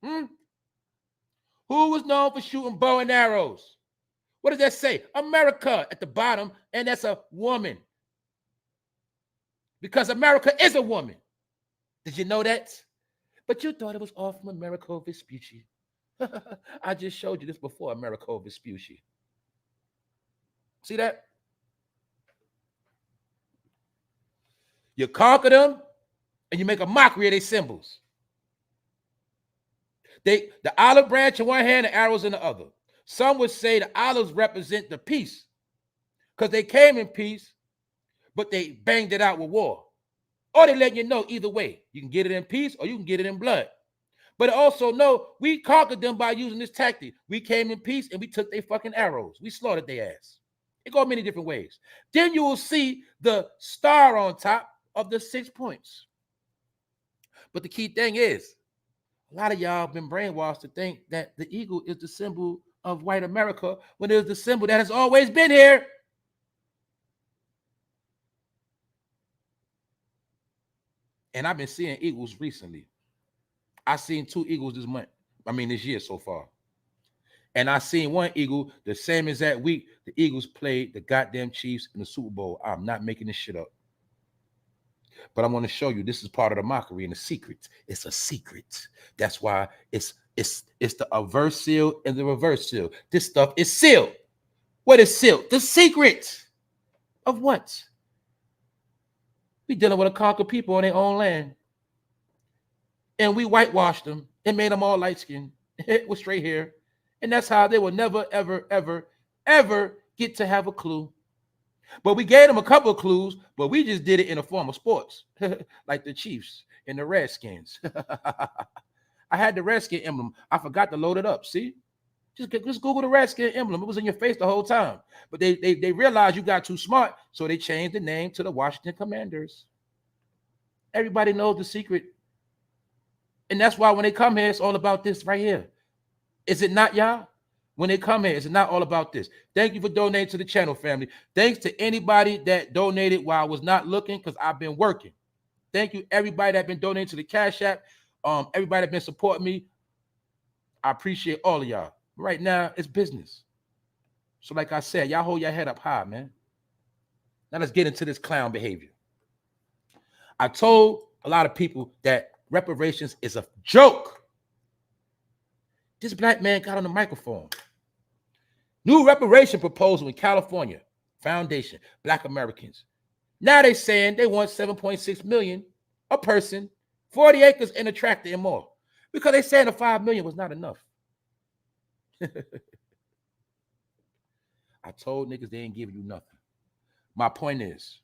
Who was known for shooting bow and arrows? What does that say? America at the bottom, and that's a woman. Because America is a woman. Did you know that? But you thought it was all from Americo Vespucci. I just showed you this before, Americo Vespucci. See that? You conquer them, and you make a mockery of their symbols. The olive branch in one hand, the arrows in the other. Some would say the olives represent the peace because they came in peace, but they banged it out with war. Or they let you know either way. You can get it in peace or you can get it in blood. But also know we conquered them by using this tactic. We came in peace and we took their fucking arrows. We slaughtered their ass. It goes many different ways. Then you will see the star on top of the 6 points. But the key thing is, A lot of y'all been brainwashed to think that the eagle is the symbol of white America when it is the symbol that has always been here. And I've been seeing eagles recently. I've seen 2 eagles this year so far. And I seen one eagle the same exact week the Eagles played the goddamn Chiefs in the Super Bowl. I'm not making this shit up. But I want to show you this is part of the mockery and the secret. It's a secret. That's why it's the reverse seal and the reverse seal. This stuff is sealed. What is sealed? The secret of what? We dealing with a conquered people on their own land. And we whitewashed them and made them all light-skinned with straight hair. And that's how they will never, ever, ever, ever get to have a clue. But we gave them a couple of clues, but we just did it in the form of sports, like the Chiefs and the Redskins. I had the Redskin emblem. I forgot to load it up. See? Just Google the Redskin emblem. It was in your face the whole time. But they realized you got too smart, so they changed the name to the Washington Commanders. Everybody knows the secret. And that's why when they come here, it's all about this right here. Is it not, y'all? When they come here, is it not all about this? Thank you for donating to the channel, family. Thanks to anybody that donated while I was not looking because I've been working. Thank you, everybody that been donating to the Cash App. Everybody that been supporting me. I appreciate all of y'all. Right now, it's business. So like I said, y'all hold your head up high, man. Now let's get into this clown behavior. I told a lot of people that reparations is a joke. This black man got on the microphone. New reparation proposal in California. Foundation, Black Americans. Now they saying they want $7.6 million a person, 40 acres and a tractor and more. Because they saying the $5 million was not enough. I told niggas they ain't giving you nothing. My point is,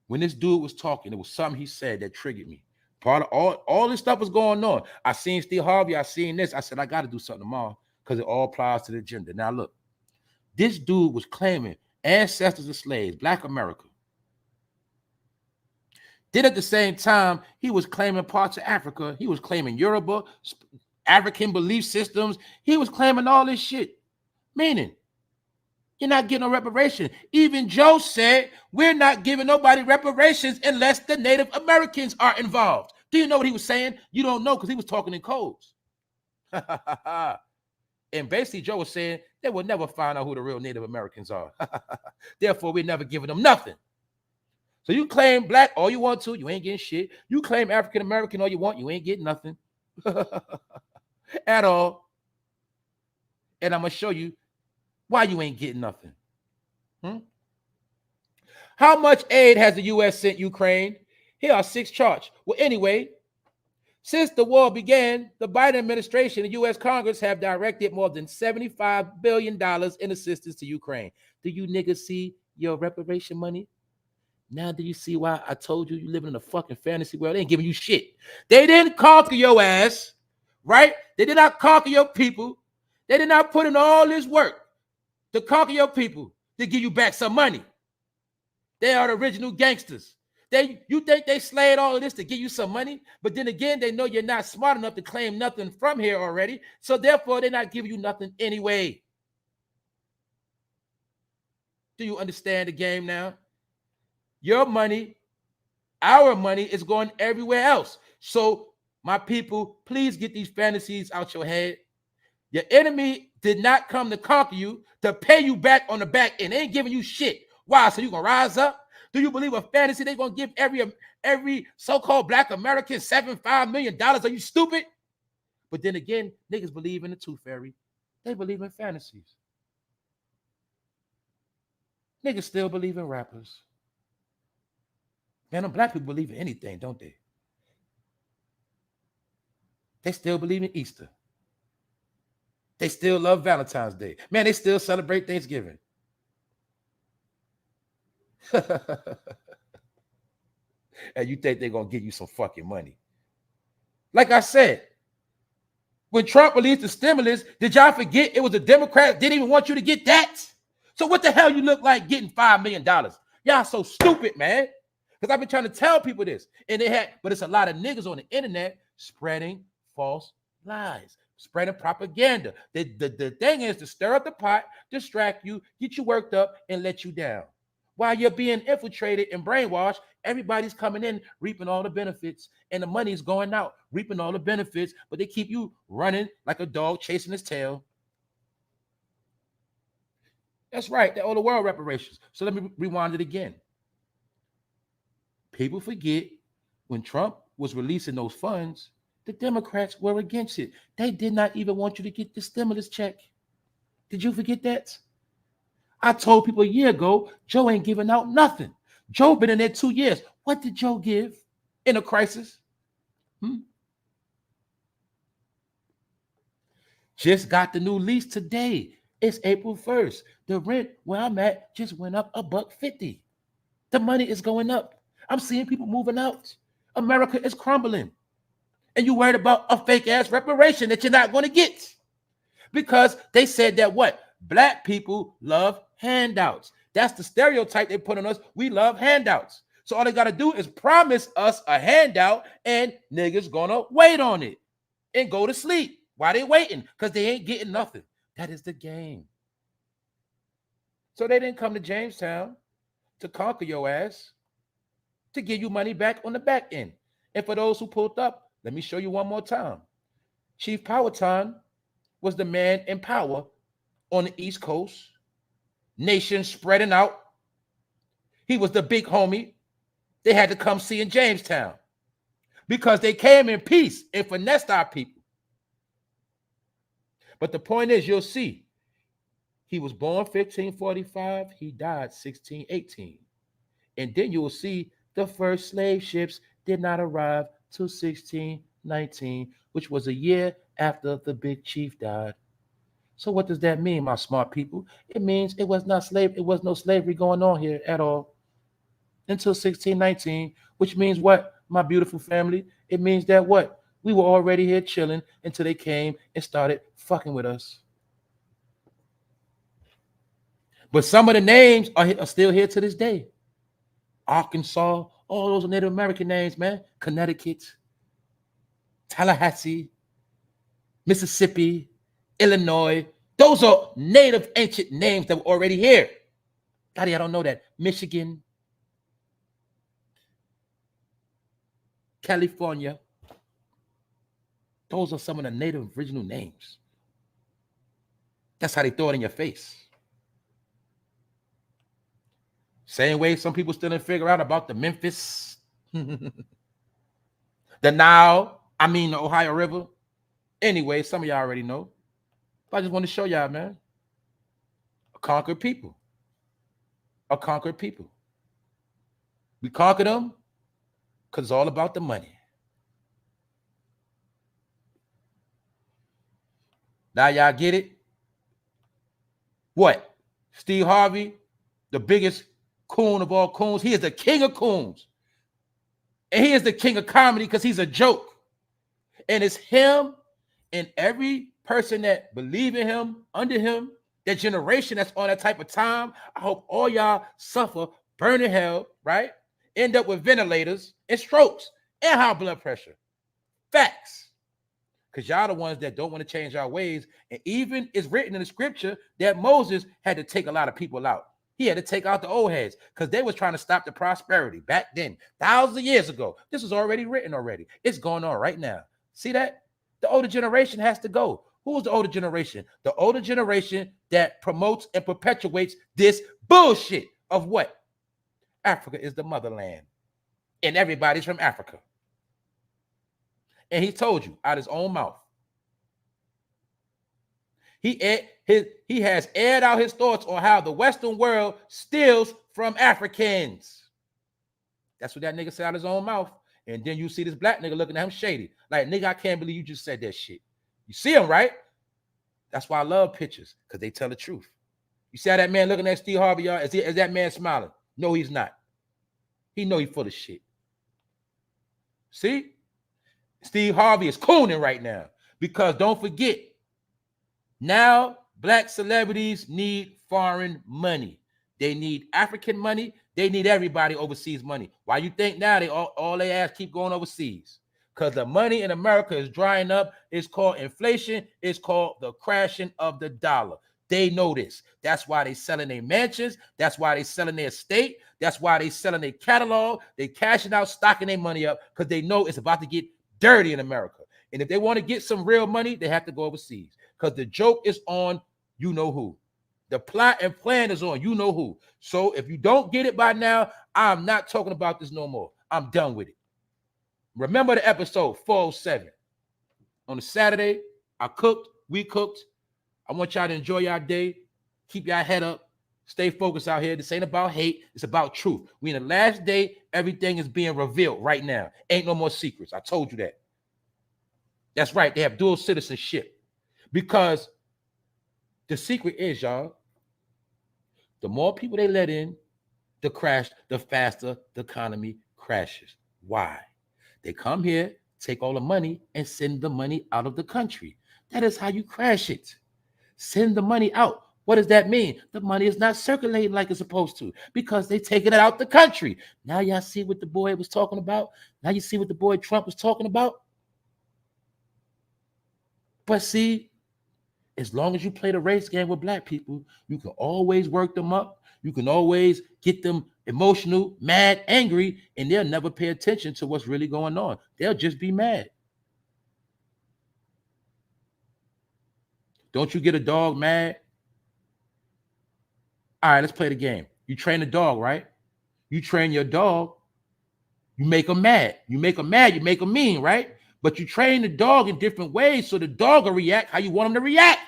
when this dude was talking, it was something he said that triggered me. Part of all this stuff was going on. I seen Steve Harvey. I seen this. I said, I got to do something tomorrow because it all applies to the agenda. Now, look, this dude was claiming ancestors of slaves, Black America. Then at the same time, he was claiming parts of Africa. He was claiming Yoruba, African belief systems. He was claiming all this shit. Meaning, you're not getting a reparation. Even Joe said, we're not giving nobody reparations unless the Native Americans are involved. Do you know what he was saying? You don't know because he was talking in codes. And basically, Joe was saying they will never find out who the real Native Americans are. Therefore, we're never giving them nothing. So you claim black all you want to, you ain't getting shit. You claim African American all you want, you ain't getting nothing at all. And I'm going to show you why you ain't getting nothing. How much aid has the U.S. sent Ukraine? Here are 6 charts. Well, anyway, since the war began, the Biden administration and U.S. Congress have directed more than $75 billion in assistance to Ukraine. Do you niggas see your reparation money? Now do you see why I told you you living in a fucking fantasy world? They ain't giving you shit. They didn't conquer your ass, right? They did not conquer your people. They did not put in all this work to conquer your people to give you back some money. They are the original gangsters. You think they slayed all of this to give you some money, but then again, they know you're not smart enough to claim nothing from here already, so therefore they're not giving you nothing anyway. Do you understand the game now? Your money, our money is going everywhere else. So my people, please get these fantasies out your head. Your enemy did not come to conquer you, to pay you back on the back end. They ain't giving you shit. Why? So you gonna rise up? Do you believe a fantasy they're gonna give every so-called Black American $75 million? Are you stupid? But then again, niggas believe in the tooth fairy. They believe in fantasies. Niggas still believe in rappers. Man, them black people believe in anything, don't they? They still believe in Easter. They still love Valentine's Day. Man, they still celebrate Thanksgiving. And you think they're going to give you some fucking money. Like I said, when Trump released the stimulus, did y'all forget it was the Democrats didn't even want you to get that? So what the hell you look like getting $5 million? Y'all so stupid, man. Because I've been trying to tell people this. And but it's a lot of niggas on the internet spreading false Lies. Spreading propaganda. The thing is to stir up the pot, distract you, get you worked up, and let you down. While you're being infiltrated and brainwashed, everybody's coming in, reaping all the benefits, and the money's going out, reaping all the benefits, but they keep you running like a dog chasing his tail. That's right, they're all the world reparations. So let me rewind it again. People forget when Trump was releasing those funds, the Democrats were against it. They did not even want you to get the stimulus check. Did you forget that? I told people a year ago, Joe ain't giving out nothing. Joe been in there 2 years. What did Joe give in a crisis? Just got the new lease today. It's April 1st. The rent where I'm at just went up $1.50. The money is going up. I'm seeing people moving out. America is crumbling. And you worried about a fake ass reparation that you're not going to get. Because they said that what? Black people love handouts. That's the stereotype they put on us. We love handouts. So all they got to do is promise us a handout and niggas gonna wait on it and go to sleep while they waiting because they ain't getting nothing. That is the game. So they didn't come to Jamestown to conquer your ass, to give you money back on the back end. And for those who pulled up, let me show you one more time. Chief Powhatan was the man in power on the East Coast, nation spreading out. He was the big homie they had to come see in Jamestown because they came in peace and finessed our people. But the point is, you'll see, he was born 1545, he died 1618. And then you will see the first slave ships did not arrive till 1619, which was a year after the big chief died. So what does that mean, my smart people? It means it was no slavery going on here at all until 1619, which means what, my beautiful family? It means that what? We were already here chilling until they came and started fucking with us. But some of the names are still here to this day. Arkansas, all those Native American names, man. Connecticut, Tallahassee, Mississippi, Illinois. Those are native ancient names that were already here. Daddy, I don't know that. Michigan, California. Those are some of the native original names. That's how they throw it in your face. Same way some people still didn't figure out about the Memphis, the Nile, the Ohio River. Anyway, some of y'all already know. But I just want to show y'all, man. A conquered people. A conquered people. We conquered them because it's all about the money. Now y'all get it? What? Steve Harvey, the biggest coon of all coons. He is the king of coons. And he is the king of comedy because he's a joke. And it's him and every person that believe in him, under him, that generation that's on that type of time. I hope all y'all suffer, burn in hell, right? End up with ventilators and strokes and high blood pressure. Facts. Because y'all the ones that don't want to change our ways. And even it's written in the scripture that Moses had to take a lot of people out. He had to take out the old heads because they was trying to stop the prosperity back then, thousands of years ago. This was already written already. It's going on right now. See that? The older generation has to go. Who's the older generation? The older generation that promotes and perpetuates this bullshit of what? Africa is the motherland. And everybody's from Africa. And he told you out his own mouth. He has aired out his thoughts on how the Western world steals from Africans. That's what that nigga said out his own mouth. And then you see this black nigga looking at him shady. Like, nigga, I can't believe you just said that shit. You see him, right? That's why I love pictures, because they tell the truth. You see how that man looking at Steve Harvey, y'all? Is that man smiling? No, he's not. He know he's full of shit. See? Steve Harvey is cooning right now. Because don't forget, now black celebrities need foreign money. They need African money. They need everybody overseas money. Why you think now they all they ass keep going overseas? because the money in America is drying up. It's called inflation. It's called the crashing of the dollar. They know this. That's why they selling their mansions. That's why they selling their estate. That's why they selling their catalog. They cashing out, stocking their money up because they know it's about to get dirty in America. And if they want to get some real money, they have to go overseas because the joke is on you know who. The plot and plan is on you know who. So if you don't get it by now, I'm not talking about this no more. I'm done with it. Remember the episode 407. On a Saturday, I cooked, we cooked. I want y'all to enjoy your day. Keep your head up. Stay focused out here. This ain't about hate. It's about truth. We in the last day. Everything is being revealed right now. Ain't no more secrets. I told you that. That's right. They have dual citizenship. Because the secret is, y'all, the more people they let in, the faster the economy crashes. Why? They come here, take all the money, and send the money out of the country. That is how you crash it. Send the money out. What does that mean? The money is not circulating like it's supposed to because they taking it out the country. Now y'all see what the boy was talking about? Now you see what the boy Trump was talking about? But see, as long as you play the race game with black people, you can always work them up. You can always get them emotional, mad, angry, and they'll never pay attention to what's really going on. They'll just be mad. Don't you get a dog mad? All right, let's play the game. You train a dog, right? You train your dog, you make them mad. You make them mad, you make them mean, right? But you train the dog in different ways so the dog will react how you want him to react.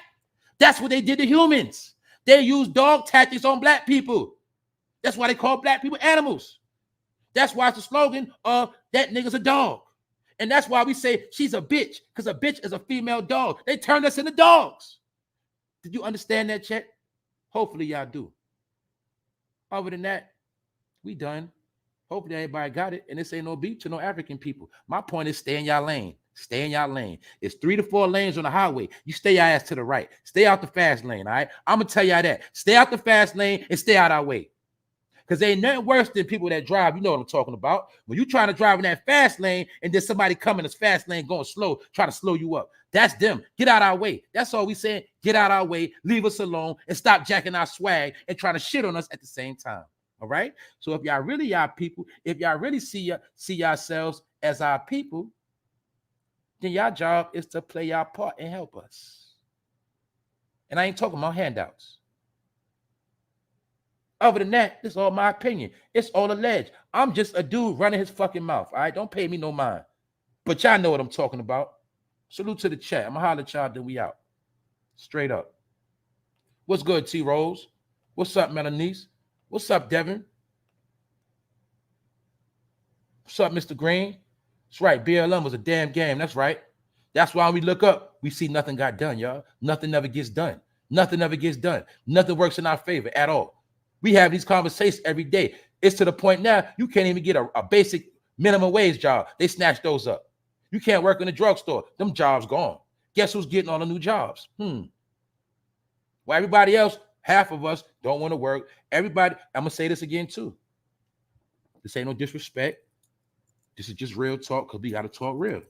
That's what they did to humans. They used dog tactics on black people. That's why they call black people animals. That's why it's the slogan of that nigga's a dog. And that's why we say she's a bitch, because a bitch is a female dog. They turned us into dogs. Did you understand that, Chet? Hopefully y'all do. Other than that, we done. Hopefully everybody got it. And this ain't no beef to no African people. My point is stay in y'all lane. Stay in y'all lane. It's 3 to 4 lanes on the highway. You stay your ass to the right. Stay out the fast lane, all right? I'm going to tell y'all that. Stay out the fast lane and stay out our way. Because there ain't nothing worse than people that drive. You know what I'm talking about. When you trying to drive in that fast lane and then somebody coming in this fast lane going slow, trying to slow you up. That's them. Get out our way. That's all we saying. Get out our way. Leave us alone and stop jacking our swag and trying to shit on us at the same time. All right? So if y'all really y'all people, if y'all really see yourselves as our people, then y'all job is to play y'all part and help us. And I ain't talking about handouts. Other than that, this is all my opinion. It's all alleged. I'm just a dude running his fucking mouth. All right, don't pay me no mind. But y'all know what I'm talking about. Salute to the chat. I'm gonna holler at y'all, then we out. Straight up. What's good, T Rose? What's up, Melanice? What's up, Devin? What's up, Mr. Green? That's right. BLM was a damn game. That's right. That's why we look up, we see nothing got done, y'all. Nothing ever gets done. Nothing ever gets done. Nothing works in our favor at all. We have these conversations every day. It's to the point now you can't even get a basic minimum wage job. They snatched those up. You can't work in a drugstore. Them jobs gone. Guess who's getting all the new jobs? Well, everybody else, half of us don't want to work. Everybody, I'm going to say this again too. This ain't no disrespect. This is just real talk because we got to talk real.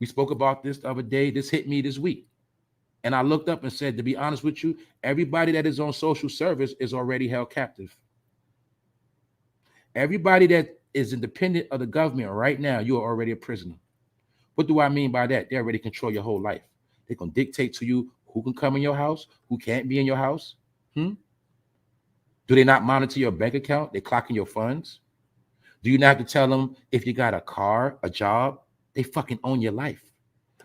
We spoke about this the other day. This hit me this week. And I looked up and said, to be honest with you, everybody that is on social service is already held captive. Everybody that is independent of the government right now, you are already a prisoner. What do I mean by that? They already control your whole life. They're going to dictate to you who can come in your house, who can't be in your house. Do they not monitor your bank account? They clocking your funds. Do you not have to tell them if you got a car, a job? They fucking own your life.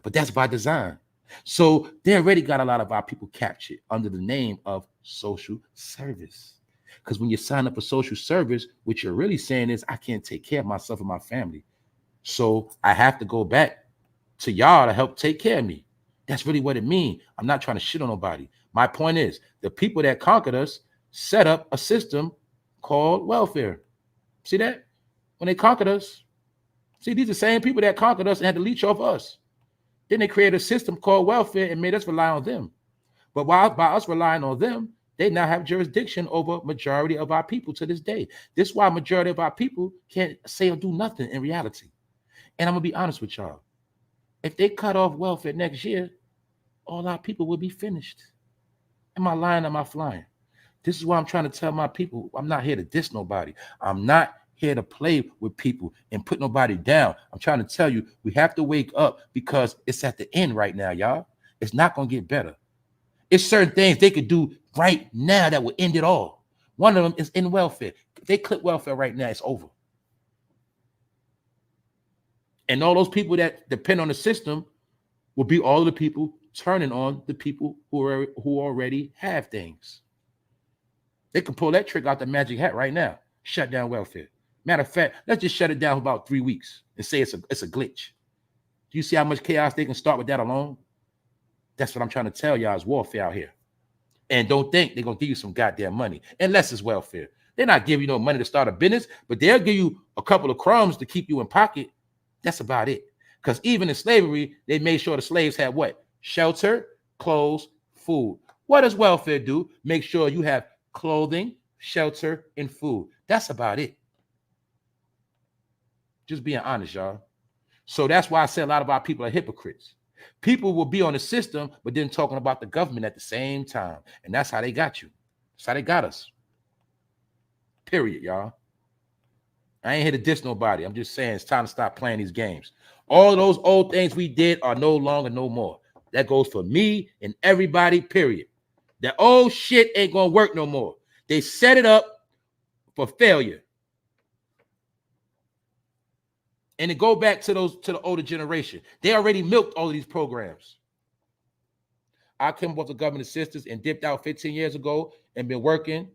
But that's by design. So they already got a lot of our people captured under the name of social service. Because when you sign up for social service, what you're really saying is, I can't take care of myself and my family. So I have to go back to y'all to help take care of me. That's really what it means. I'm not trying to shit on nobody. My point is, the people that conquered us set up a system called welfare. See that? When they conquered us, see, these are the same people that conquered us and had to leech off us. Then they created a system called welfare and made us rely on them. But by us relying on them, they now have jurisdiction over majority of our people to this day. This is why majority of our people can't say or do nothing in reality. And I'm going to be honest with y'all. If they cut off welfare next year, all our people will be finished. Am I lying? Am I flying? This is why I'm trying to tell my people, I'm not here to diss nobody. I'm not here to play with people and put nobody down. I'm trying to tell you, we have to wake up because it's at the end right now, y'all. It's not going to get better. It's certain things they could do right now that will end it all. One of them is in welfare. If they clip welfare right now, it's over. And all those people that depend on the system will be all of the people turning on the people who already have things. They can pull that trick out the magic hat right now. Shut down welfare. Matter of fact, let's just shut it down for about 3 weeks and say it's a glitch. Do you see how much chaos they can start with that alone? That's what I'm trying to tell y'all is warfare out here. And don't think they're going to give you some goddamn money unless it's welfare. They're not giving you no money to start a business, but they'll give you a couple of crumbs to keep you in pocket. That's about it. Because even in slavery, they made sure the slaves had what? Shelter, clothes, food. What does welfare do? Make sure you have clothing, shelter, and food. That's about it. Just being honest, y'all. So that's why I say a lot of our people are hypocrites. People will be on the system, but then talking about the government at the same time. And that's how they got you. That's how they got us. Period, y'all. I ain't here to diss nobody. I'm just saying it's time to stop playing these games. All those old things we did are no longer no more. That goes for me and everybody, period. That old shit ain't going to work no more. They set it up for failure. And to go back to the older generation, they already milked all of these programs. I came up with the government assistance and dipped out 15 years ago and been working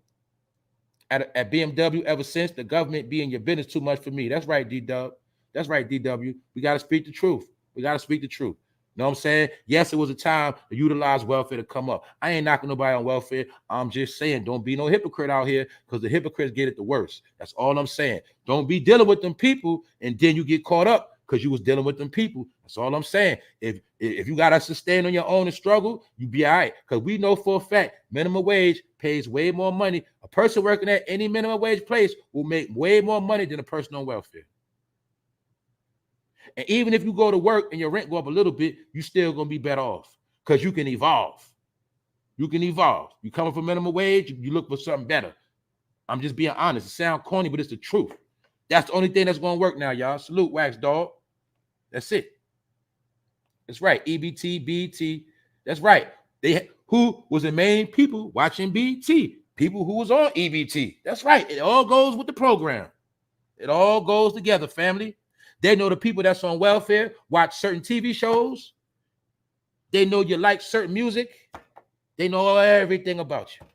at BMW ever since. The government being your business too much for me. That's right, D-Dub. That's right, DW. We got to speak the truth. We got to speak the truth. You know what I'm saying? Yes, it was a time to utilize welfare to come up. I ain't knocking nobody on welfare. I'm just saying don't be no hypocrite out here because the hypocrites get it the worst. That's all I'm saying. Don't be dealing with them people and then you get caught up because you was dealing with them people. That's all I'm saying. If you got to sustain on your own and struggle, you be all right. Because we know for a fact minimum wage pays way more money. A person working at any minimum wage place will make way more money than a person on welfare. And even if you go to work and your rent go up a little bit, you still going to be better off because you can evolve. You can evolve. You coming from minimum wage, you look for something better. I'm just being honest. It sounds corny, but it's the truth. That's the only thing that's going to work now, y'all. Salute, Wax Dog. That's it. That's right. EBT, BT. That's right. Who was the main people watching BT? People who was on EBT. That's right. It all goes with the program. It all goes together, family. They know the people that's on welfare watch certain TV shows. They know you like certain music. They know everything about you.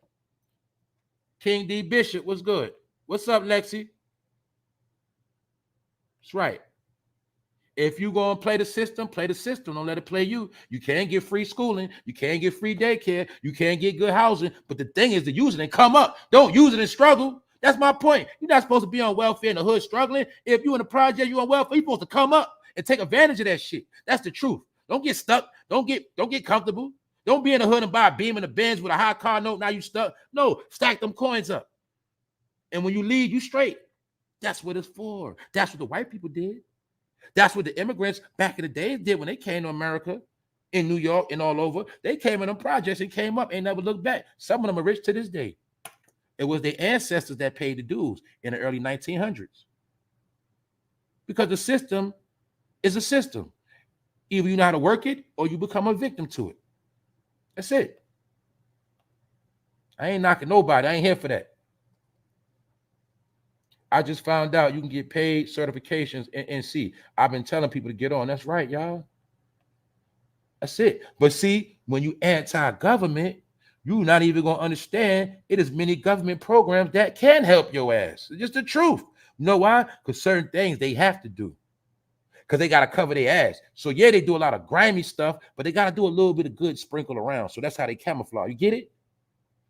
King D Bishop, what's good? What's up, Lexi? That's right. If you go and play the system, play the system. Don't let it play you. You can't get free schooling. You can't get free daycare. You can't get good housing. But the thing is to use it and come up. Don't use it and struggle. That's my point. You're not supposed to be on welfare in the hood struggling. If you're in a project, you're on welfare, you're supposed to come up and take advantage of that shit. That's the truth. Don't get stuck. Don't get comfortable. Don't be in the hood and buy a beam in the Benz with a high car note. Now you stuck. No, stack them coins up. And when you leave, you straight. That's what it's for. That's what the white people did. That's what the immigrants back in the day did when they came to America in New York and all over. They came in them projects and came up and never looked back. Some of them are rich to this day. It was their ancestors that paid the dues in the early 1900s. Because the system is a system. Either you know how to work it or you become a victim to it. That's it. I ain't knocking nobody. I ain't here for that. I just found out you can get paid certifications in NC. I've been telling people to get on. That's right, y'all. That's it. But see, when you anti-government, you're not even going to understand it is many government programs that can help your ass. It's just the truth. You know why? Because certain things they have to do. Because they got to cover their ass. So yeah, they do a lot of grimy stuff, but they got to do a little bit of good sprinkle around. So that's how they camouflage. You get it?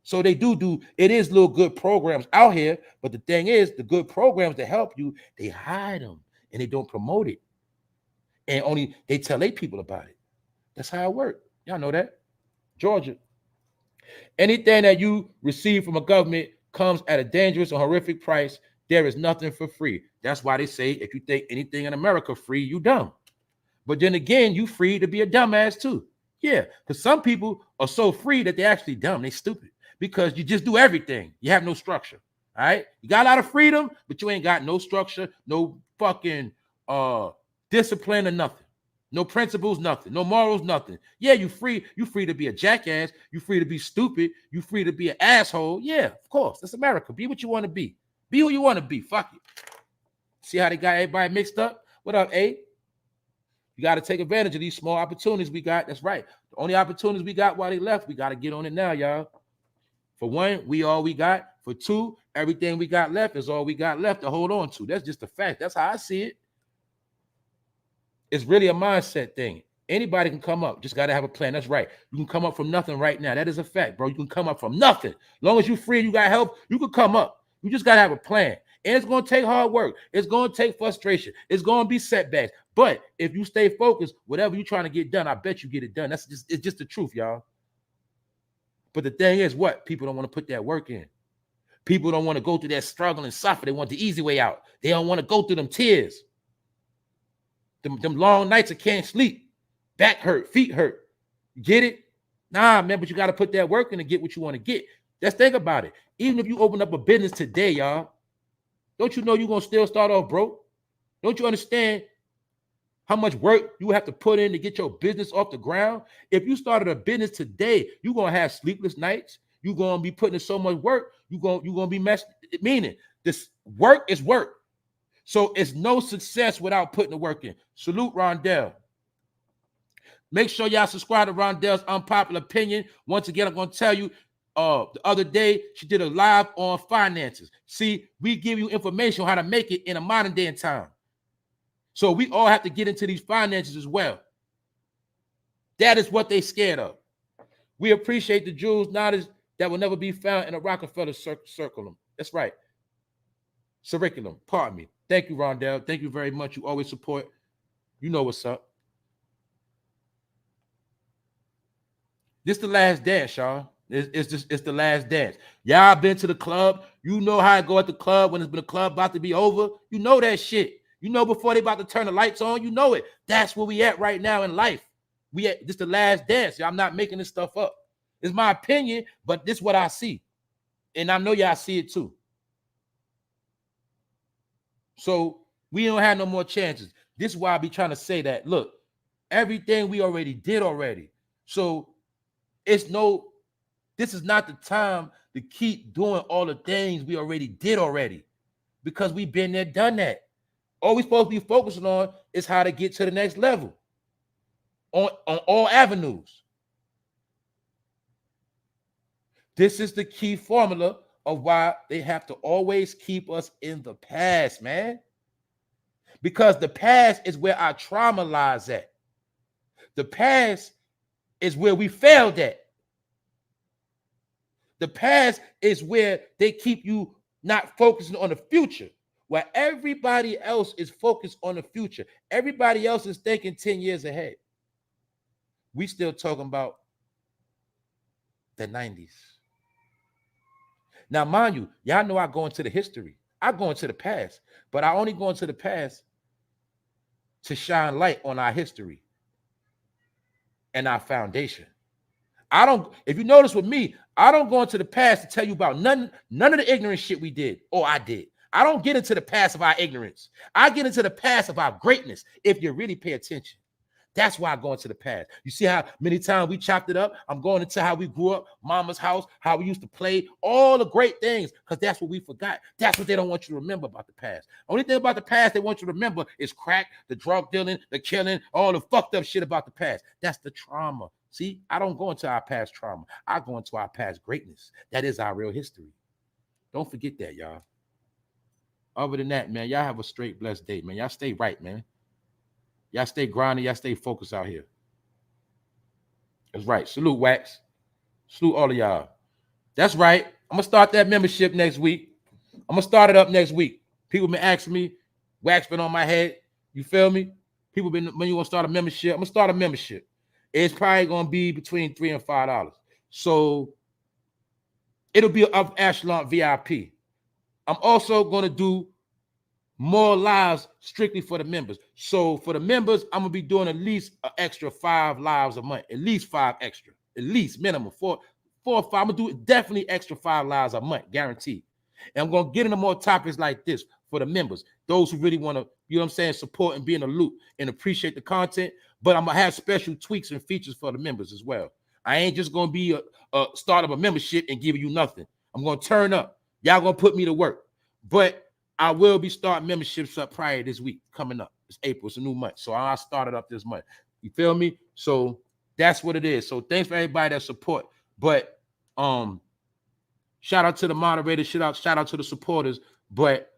So they do, it is little good programs out here. But the thing is, the good programs that help you, they hide them and they don't promote it. And only they tell their people about it. That's how it works. Y'all know that. Georgia. Anything that you receive from a government comes at a dangerous or horrific price. There is nothing for free. That's why they say if you think anything in America free, you dumb. But then again, you free to be a dumbass too. Yeah, because some people are so free that they're actually dumb. They stupid because you just do everything. You have no structure. All right, you got a lot of freedom, but you ain't got no structure, no fucking discipline or nothing, no principles, nothing, no morals, nothing. Yeah, you free. You free to be a jackass. You free to be stupid. You free to be an asshole. Yeah, of course. That's America. Be what you want to be. Be who you want to be. Fuck it. See how they got everybody mixed up? What up, A? You got to take advantage of these small opportunities we got. That's right. The only opportunities we got while they left, we got to get on it now, y'all. For one, we all we got. For two, everything we got left is all we got left to hold on to. That's just a fact. That's how I see it. It's really a mindset thing. Anybody can come up. Just got to have a plan. That's right. You can come up from nothing right now. That is a fact, bro. You can come up from nothing. As long as you're free and you got help, you can come up. You just got to have a plan. And it's going to take hard work. It's going to take frustration. It's going to be setbacks. But if you stay focused, whatever you're trying to get done, I bet you get it done. It's just the truth, y'all. But the thing is, what? People don't want to put that work in. People don't want to go through that struggle and suffer. They want the easy way out. They don't want to go through them tears. Them long nights I can't sleep. Back hurt, feet hurt. Get it? Nah, man, but you got to put that work in to get what you want to get. Let's think about it. Even if you open up a business today, y'all, don't you know you're going to still start off broke? Don't you understand how much work you have to put in to get your business off the ground? If you started a business today, you're going to have sleepless nights. You're going to be putting in so much work. You're going to be messed. Meaning, this work is work. So it's no success without putting the work in. Salute Rondell. Make sure y'all subscribe to Rondell's Unpopular Opinion. Once again, I'm going to tell you, the other day, she did a live on finances. See, we give you information on how to make it in a modern day and time. So we all have to get into these finances as well. That is what they scared of. We appreciate the jewels knowledge that will never be found in a Rockefeller circulum. That's right. Curriculum. Pardon me. Thank you, Rondell. Thank you very much. You always support. You know what's up. This the last dance, y'all. It's the last dance. Y'all been to the club. You know how it go at the club when it's been a club about to be over. You know that shit. You know before they about to turn the lights on. You know it. That's where we at right now in life. This the last dance. I'm not making this stuff up. It's my opinion, but this is what I see. And I know y'all see it too. So we don't have no more chances. This is why I be trying to say that. Look, everything we already did already. So this is not the time to keep doing all the things we already did already, because we've been there, done that. All we're supposed to be focusing on is how to get to the next level on all avenues. This is the key formula of why they have to always keep us in the past, man. Because the past is where our trauma lies at. The past is where we failed at. The past is where they keep you not focusing on the future, where everybody else is focused on the future. Everybody else is thinking 10 years ahead. We still talking about the 90s. Now, mind you, y'all know I go into the history. I go into the past, but I only go into the past to shine light on our history and our foundation. If you notice with me, I don't go into the past to tell you about none of the ignorant shit we did or I did. I don't get into the past of our ignorance. I get into the past of our greatness, if you really pay attention. That's why I go into the past. You see how many times we chopped it up? I'm going into how we grew up, mama's house, how we used to play, all the great things, because that's what we forgot. That's what they don't want you to remember about the past. Only thing about the past they want you to remember is crack, the drug dealing, the killing, all the fucked up shit about the past. That's the trauma. See, I don't go into our past trauma. I go into our past greatness. That is our real history. Don't forget that, y'all. Other than that, man, y'all have a straight, blessed day, man. Y'all stay right, man. Y'all stay grinding. Y'all stay focused out here. That's right. Salute, Wax. Salute all of y'all. That's right. I'm going to start that membership next week. I'm going to start it up next week. People been asking me. Wax been on my head. You feel me? People been, when you want to start a membership, I'm going to start a membership. It's probably going to be between $3 and $5. So it'll be an up echelon VIP. I'm also going to do more lives strictly for the members. So for the members, I'm gonna be doing at least an extra 5 lives a month, at least 5 extra, at least minimum 4 or 5. I'm gonna do definitely extra 5 lives a month, guaranteed. And I'm gonna get into more topics like this for the members, those who really want to, you know what I'm saying, support and be in the loop and appreciate the content. But I'm gonna have special tweaks and features for the members as well. I ain't just gonna be a start of a membership and give you nothing. I'm gonna turn up. Y'all gonna put me to work, but I will be starting memberships up prior this week coming up. It's April, it's a new month. So I started up this month. You feel me? So that's what it is. So thanks for everybody that support. But shout out to the moderators, shout out to the supporters. But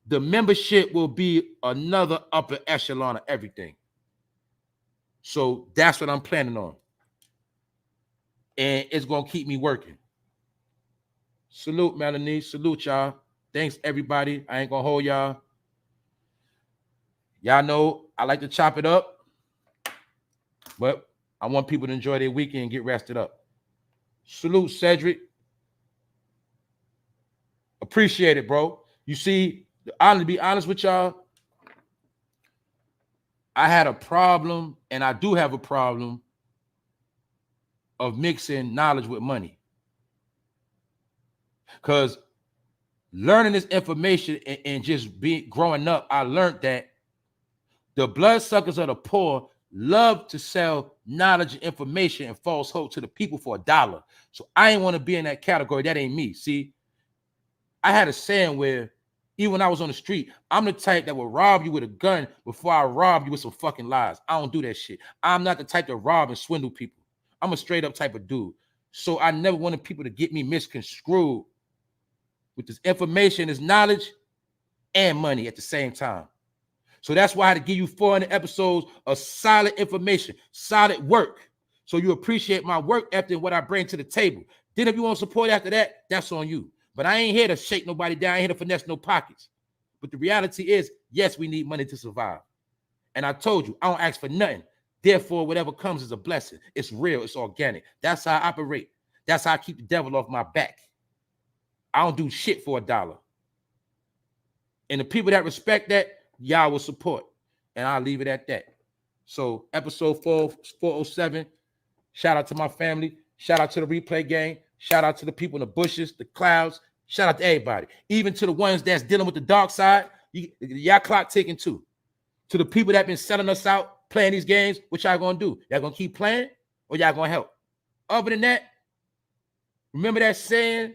the membership will be another upper echelon of everything. So that's what I'm planning on. And it's gonna keep me working. Salute, Melanie. Salute, y'all. Thanks, everybody. I ain't gonna hold y'all. Y'all know I like to chop it up, but I want people to enjoy their weekend and get rested up. Salute, Cedric. Appreciate it, bro. You see, to be honest with y'all, I had a problem, and I do have a problem of mixing knowledge with money. Because learning this information and just growing up, I learned that the bloodsuckers of the poor love to sell knowledge and information and false hope to the people for $1. So I ain't want to be in that category. That ain't me. See, I had a saying where even when I was on the street, I'm the type that will rob you with a gun before I rob you with some fucking lies. I don't do that shit. I'm not the type to rob and swindle people. I'm a straight up type of dude. So I never wanted people to get me misconstrued with this information, this knowledge, and money at the same time. So that's why I had to give you 400 episodes of solid information, solid work. So you appreciate my work after what I bring to the table. Then if you want support after that, that's on you. But I ain't here to shake nobody down. I ain't here to finesse no pockets. But the reality is, yes, we need money to survive. And I told you, I don't ask for nothing. Therefore, whatever comes is a blessing. It's real. It's organic. That's how I operate. That's how I keep the devil off my back. I don't do shit for $1. And the people that respect that, y'all will support. And I'll leave it at that. So episode 407, shout out to my family. Shout out to the replay gang. Shout out to the people in the bushes, the clouds. Shout out to everybody. Even to the ones that's dealing with the dark side. Y'all clock ticking too. To the people that been selling us out, playing these games, what y'all gonna do? Y'all gonna keep playing or y'all gonna help? Other than that, remember that saying,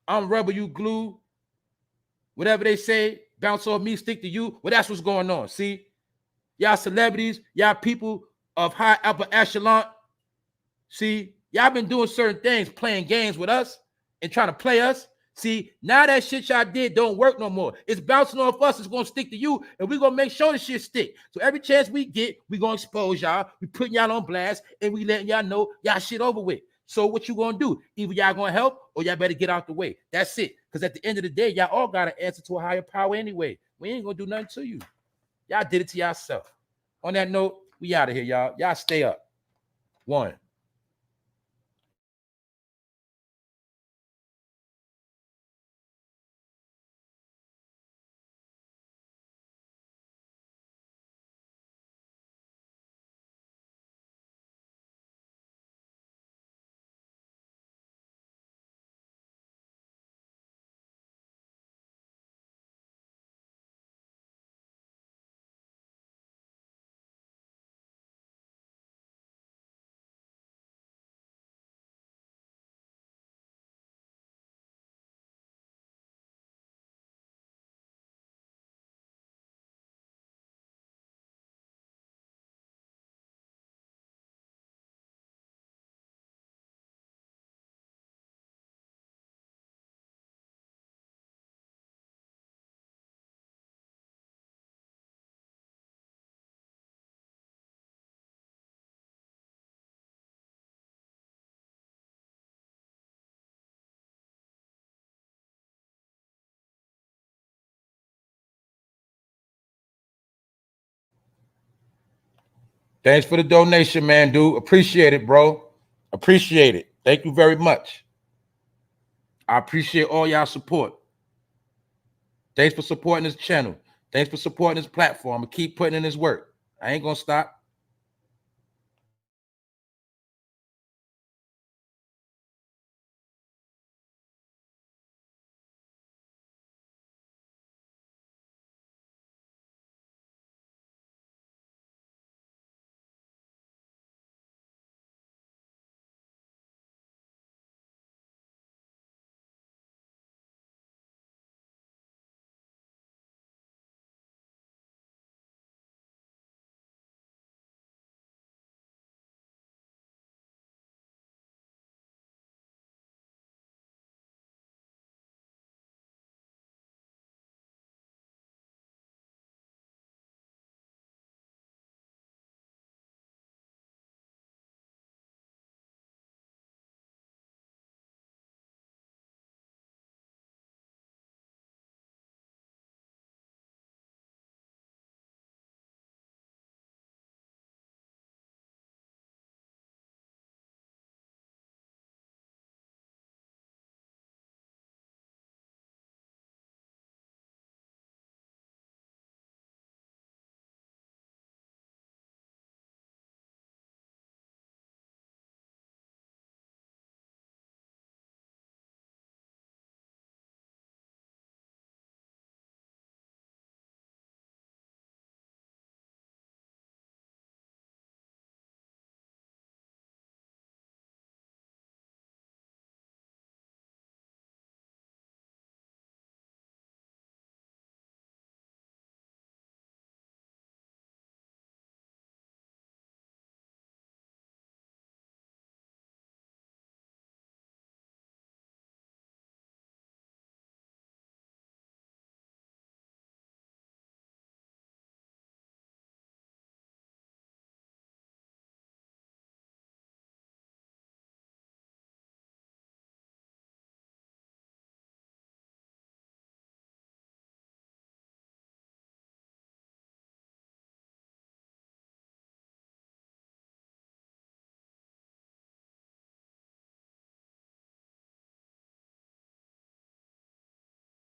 I'm rubber, you glue. Whatever they say, bounce off me, stick to you. Well, that's what's going on. See, y'all celebrities, y'all people of high upper echelon. See, y'all been doing certain things, playing games with us and trying to play us. See, now that shit y'all did don't work no more. It's bouncing off us. It's going to stick to you, and we're going to make sure the shit stick. So every chance we get, we're going to expose y'all. We putting y'all on blast, and we letting y'all know y'all shit over with. So what you going to do? Either y'all going to help or y'all better get out the way. That's it. Because at the end of the day, y'all all got to answer to a higher power anyway. We ain't going to do nothing to you. Y'all did it to yourself. On that note, we out of here, y'all. Y'all stay up. One. Thanks for the donation, man, dude. Appreciate it, bro. Appreciate it. Thank you very much. I appreciate all y'all support. Thanks for supporting this channel. Thanks for supporting this platform and keep putting in this work. I ain't gonna stop.